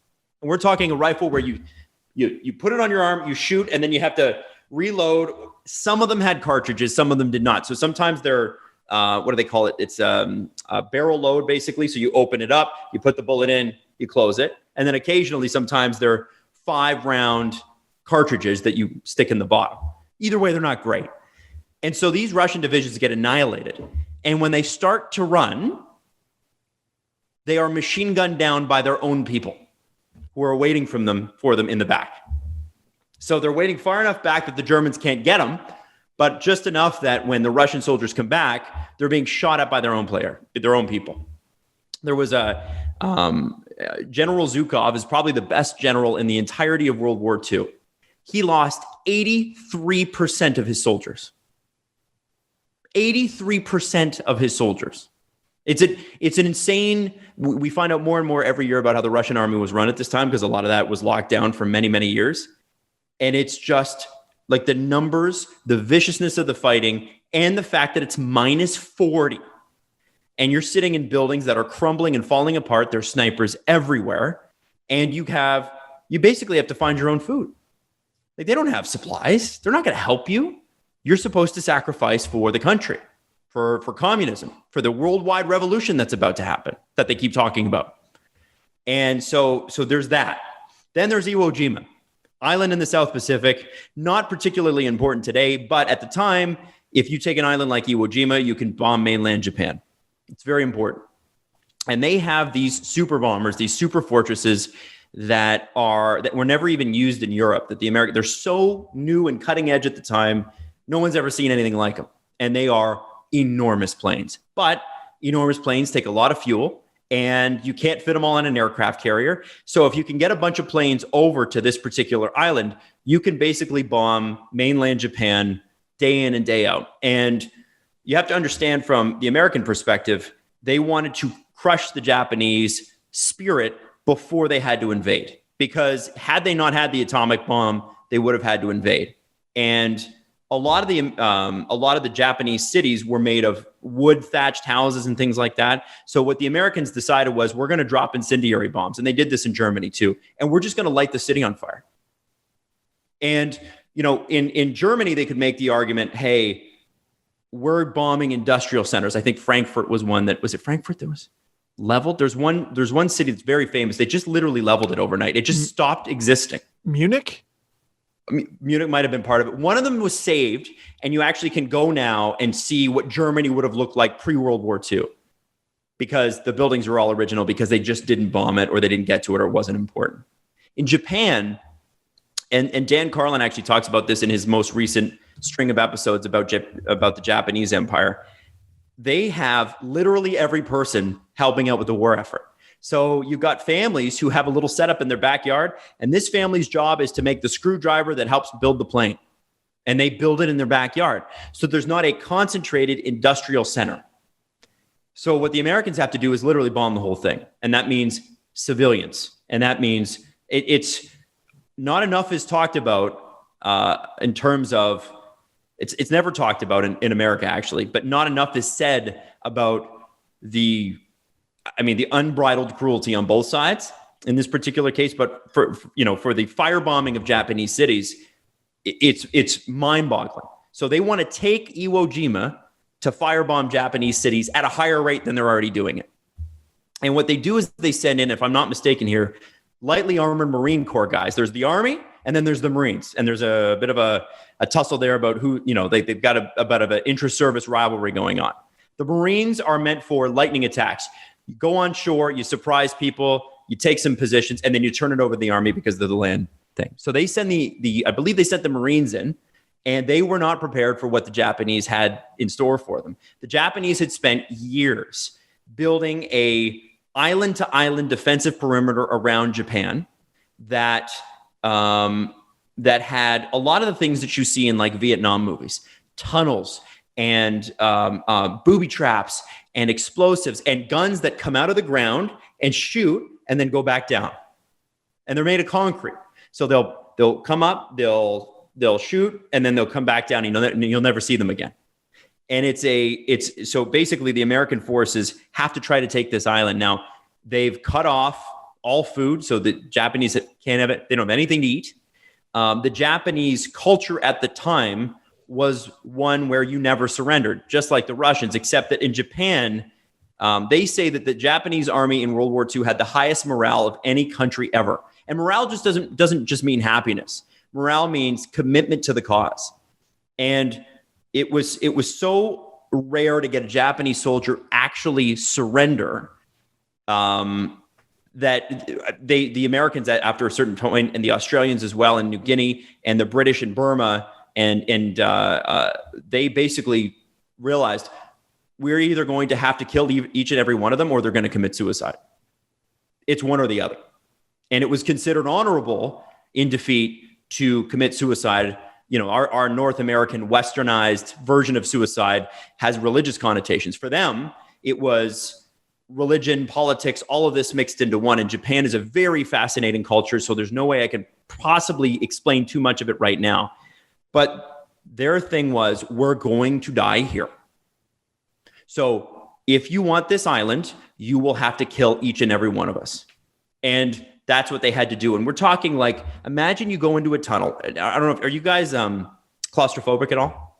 And we're talking a rifle where you put it on your arm, you shoot, and then you have to reload. Some of them had cartridges, some of them did not. So sometimes they're, what do they call it? It's a barrel load, basically. So you open it up, you put the bullet in, you close it. And then occasionally, sometimes they're 5-round cartridges that you stick in the bottom. Either way, they're not great. And so these Russian divisions get annihilated. And when they start to run, they are machine gunned down by their own people who are waiting for them in the back. So they're waiting far enough back that the Germans can't get them, but just enough that when the Russian soldiers come back, they're being shot at by their own people. There was General Zhukov is probably the best general in the entirety of World War II. He lost 83% of his soldiers. 83% of his soldiers. It's an insane. We find out more and more every year about how the Russian army was run at this time because a lot of that was locked down for many, many years. And it's just like the numbers, the viciousness of the fighting, and the fact that it's minus 40. And you're sitting in buildings that are crumbling and falling apart. There's snipers everywhere. And you basically have to find your own food. Like, they don't have supplies. They're not going to help you. You're supposed to sacrifice for the country, for communism, for the worldwide revolution that's about to happen, that they keep talking about. And so there's that. Then there's Iwo Jima, island in the South Pacific, not particularly important today, but at the time, if you take an island like Iwo Jima, you can bomb mainland Japan. It's very important. And they have these super bombers, these super fortresses that were never even used in Europe, they're so new and cutting edge at the time. No one's ever seen anything like them. And they are enormous planes. But enormous planes take a lot of fuel, and you can't fit them all on an aircraft carrier. So if you can get a bunch of planes over to this particular island, you can basically bomb mainland Japan day in and day out. And you have to understand, from the American perspective, they wanted to crush the Japanese spirit before they had to invade. Because had they not had the atomic bomb, they would have had to invade. And a lot of the Japanese cities were made of wood thatched houses and things like that. So what the Americans decided was, we're going to drop incendiary bombs. And they did this in Germany too. And we're just going to light the city on fire. And, in Germany, they could make the argument, hey, we're bombing industrial centers. I think Frankfurt was one that, was it Frankfurt that was leveled? There's one city that's very famous. They just literally leveled it overnight. It just stopped existing. Munich? Munich might have been part of it. One of them was saved, and you actually can go now and see what Germany would have looked like pre-World War II, because the buildings were all original, because they just didn't bomb it, or they didn't get to it, or it wasn't important. In Japan, and Dan Carlin actually talks about this in his most recent string of episodes about the Japanese Empire, they have literally every person helping out with the war effort. So you've got families who have a little setup in their backyard, and this family's job is to make the screwdriver that helps build the plane. And they build it in their backyard. So there's not a concentrated industrial center. So what the Americans have to do is literally bomb the whole thing. And that means civilians. And that means it's not enough is talked about in terms of, it's never talked about in America, actually, but not enough is said about the unbridled cruelty on both sides in this particular case. But for the firebombing of Japanese cities, it's mind-boggling. So they want to take Iwo Jima to firebomb Japanese cities at a higher rate than they're already doing it. And what they do is they send in, if I'm not mistaken here, lightly armored Marine Corps guys. There's the Army, and then there's the Marines. And there's a bit of a tussle there about who, they've got a bit of an intra-service rivalry going on. The Marines are meant for lightning attacks. You go on shore, you surprise people, you take some positions, and then you turn it over to the Army because of the land thing. So they send I believe they sent the Marines in, and they were not prepared for what the Japanese had in store for them. The Japanese had spent years building a island-to-island defensive perimeter around Japan that had a lot of the things that you see in like Vietnam movies, tunnels and booby traps and explosives and guns that come out of the ground and shoot and then go back down. And they're made of concrete. So they'll come up, they'll shoot, and then they'll come back down. You'll never see them again. And it's so basically the American forces have to try to take this island. Now, they've cut off all food, so the Japanese can't have it. They don't have anything to eat. The Japanese culture at the time was one where you never surrendered, just like the Russians, except that in Japan, they say that the Japanese army in World War II had the highest morale of any country ever. And morale just doesn't just mean happiness. Morale means commitment to the cause. And it was so rare to get a Japanese soldier actually surrender that the Americans after a certain point, and the Australians as well in New Guinea, and the British in Burma, and they basically realized we're either going to have to kill each and every one of them, or they're going to commit suicide. It's one or the other. And it was considered honorable in defeat to commit suicide. Our North American westernized version of suicide has religious connotations. For them, it was religion, politics, all of this mixed into one. And Japan is a very fascinating culture, so there's no way I could possibly explain too much of it right now. But their thing was, we're going to die here. So if you want this island, you will have to kill each and every one of us. And that's what they had to do. And we're talking like, imagine you go into a tunnel. I don't know, are you guys claustrophobic at all?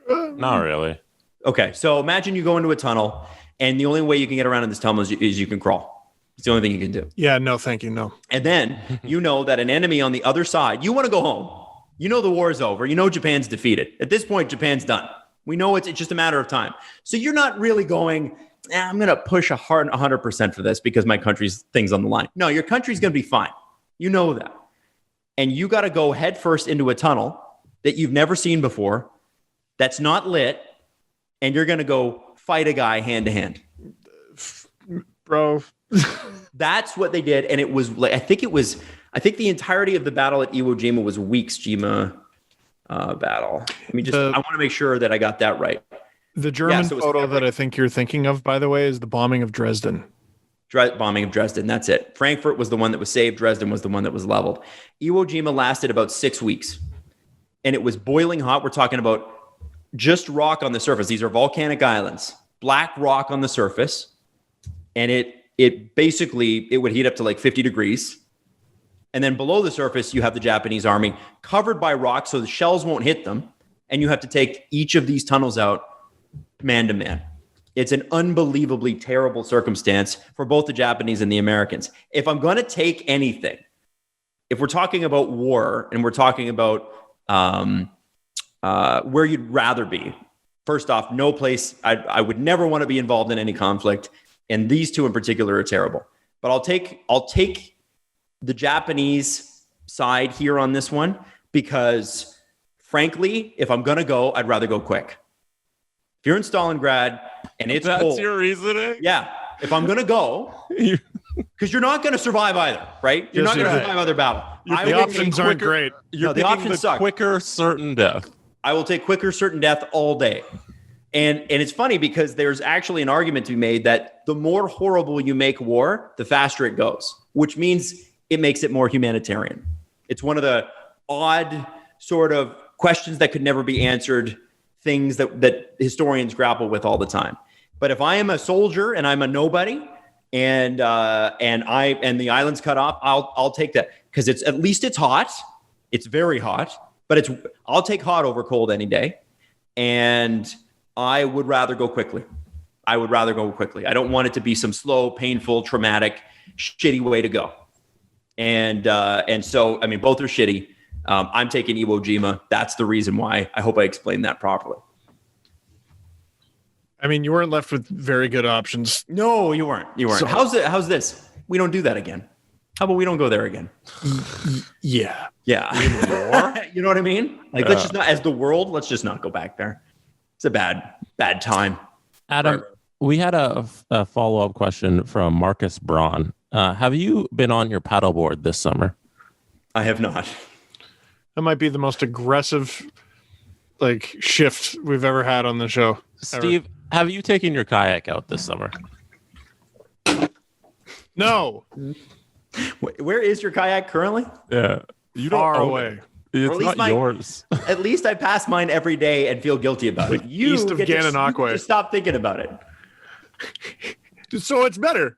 Not really. Okay, so imagine you go into a tunnel, and the only way you can get around in this tunnel is you can crawl. It's the only thing you can do. Yeah, no, thank you, no. And then you know that an enemy on the other side, you want to go home. You know the war is over. You know Japan's defeated. At this point, Japan's done. We know it's just a matter of time. So you're not really going, I'm going to push 100% for this because my country's thing's on the line. No, your country's going to be fine. You know that. And you got to go headfirst into a tunnel that you've never seen before, that's not lit, and you're going to go fight a guy hand to hand. Bro. That's what they did. And it was like, I think the entirety of the battle at Iwo Jima was a week's Jima battle. I want to make sure that I got that right. The German photo that I think you're thinking of, by the way, is the bombing of Dresden. Bombing of Dresden, that's it. Frankfurt was the one that was saved. Dresden was the one that was leveled. Iwo Jima lasted about 6 weeks. And it was boiling hot. We're talking about just rock on the surface. These are volcanic islands. Black rock on the surface. And it basically, it would heat up to like 50 degrees. And then below the surface, you have the Japanese army covered by rock so the shells won't hit them. And you have to take each of these tunnels out man to man. It's an unbelievably terrible circumstance for both the Japanese and the Americans. If I'm going to take anything, if we're talking about war and we're talking about where you'd rather be, first off, no place. I would never want to be involved in any conflict, and these two in particular are terrible. But I'll take the Japanese side here on this one because, frankly, if I'm gonna go, I'd rather go quick. If you're in Stalingrad and it's That's cold, your reasoning? yeah. If I'm gonna go, because you're not gonna survive either, right? You're not gonna survive either battle. The options aren't great. No, the options suck. Quicker, certain death. I will take quicker, certain death all day. And it's funny because there's actually an argument to be made that the more horrible you make war, the faster it goes, which means it makes it more humanitarian. It's one of the odd sort of questions that could never be answered, things that historians grapple with all the time. But if I am a soldier and I'm a nobody and the island's cut off, I'll take that because at least it's hot. It's very hot, but I'll take hot over cold any day. And I would rather go quickly. I don't want it to be some slow, painful, traumatic, shitty way to go. And so, I mean, both are shitty. I'm taking Iwo Jima. That's the reason why. I hope I explained that properly. I mean, you weren't left with very good options. No, you weren't. So, how's this? We don't do that again. How about we don't go there again? Yeah. You know what I mean? Like, let's just not, as the world, let's just not go back there. It's a bad time. Adam, we had a follow-up question from Marcus Braun. Have you been on your paddleboard this summer? I have not. That might be the most aggressive shift we've ever had on the show. Steve, have you taken your kayak out this summer? No. Where is your kayak currently? Yeah. You don't Far own away. It's not yours. At least I pass mine every day and feel guilty about it. You East of Gananoque. Just stop thinking about it. So it's better.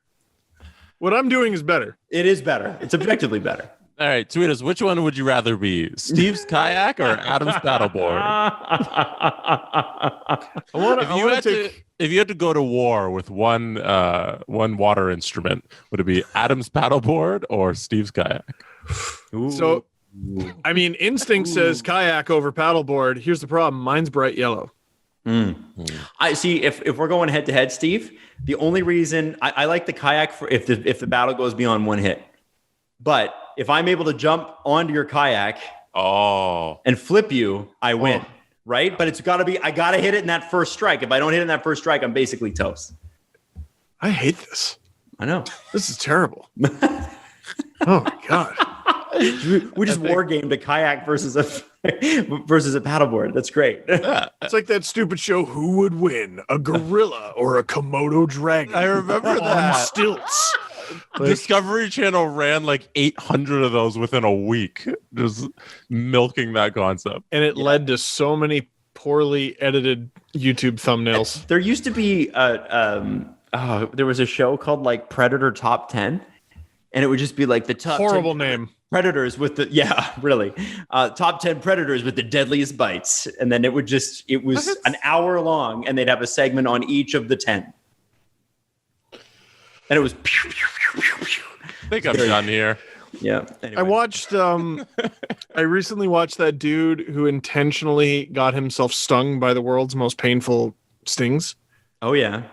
What I'm doing is better. It is better. It's objectively better. All right, tweet us. Which one would you rather be, Steve's kayak or Adam's paddleboard? If you had to go to war with one water instrument, would it be Adam's paddleboard or Steve's kayak? Ooh. So, I mean, instinct says kayak over paddleboard. Here's the problem: mine's bright yellow. I see. If we're going head to head, Steve, the only reason I like the kayak for if the battle goes beyond one hit, but if I'm able to jump onto your kayak and flip you, I win, right? But I got to hit it in that first strike. If I don't hit it in that first strike, I'm basically toast. I hate this. I know. This is terrible. Oh, my God. We just war gamed a kayak versus a paddleboard. That's great. It's like that stupid show, Who Would Win, a gorilla or a Komodo dragon? I remember on that. stilts. Discovery Channel ran 800 of those within a week, just milking that concept. And it led to so many poorly edited YouTube thumbnails. There used to be there was a show called Predator Top 10, and it would just be the top horrible 10 name predators with the top 10 predators with the deadliest bites, and then it was an hour long, and they'd have a segment on each of the 10. And it was pew, pew, pew, pew, pew. I think I'm done here. Yeah. Anyway. I watched I recently watched that dude who intentionally got himself stung by the world's most painful stings. Oh yeah.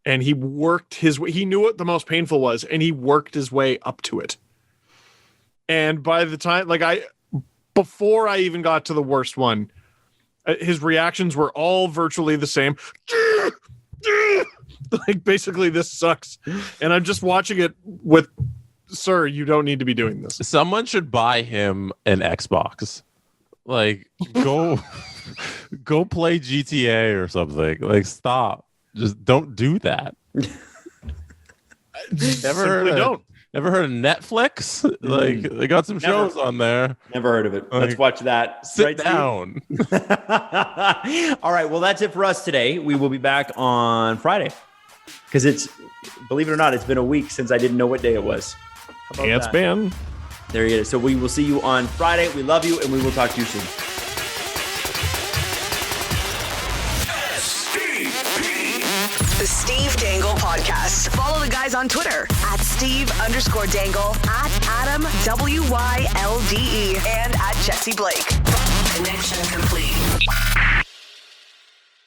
And he worked his way. He knew what the most painful was, and he worked his way up to it. And by the time before I even got to the worst one, his reactions were all virtually the same. Basically, this sucks. And I'm just watching it with, sir, you don't need to be doing this. Someone should buy him an Xbox. Go play GTA or something. Stop. Just don't do that. Never heard of Netflix? They got some shows on there. Never heard of it. Let's watch that. Sit down. All right. Well, that's it for us today. We will be back on Friday because believe it or not, it's been a week since I didn't know what day it was. It's been. There you go. So we will see you on Friday. We love you, and we will talk to you soon. STP. the Steve Dangle Podcast. Follow the guys on Twitter at Steve_Dangle, at Adam WYLDE, and at Jesse Blake. Connection complete.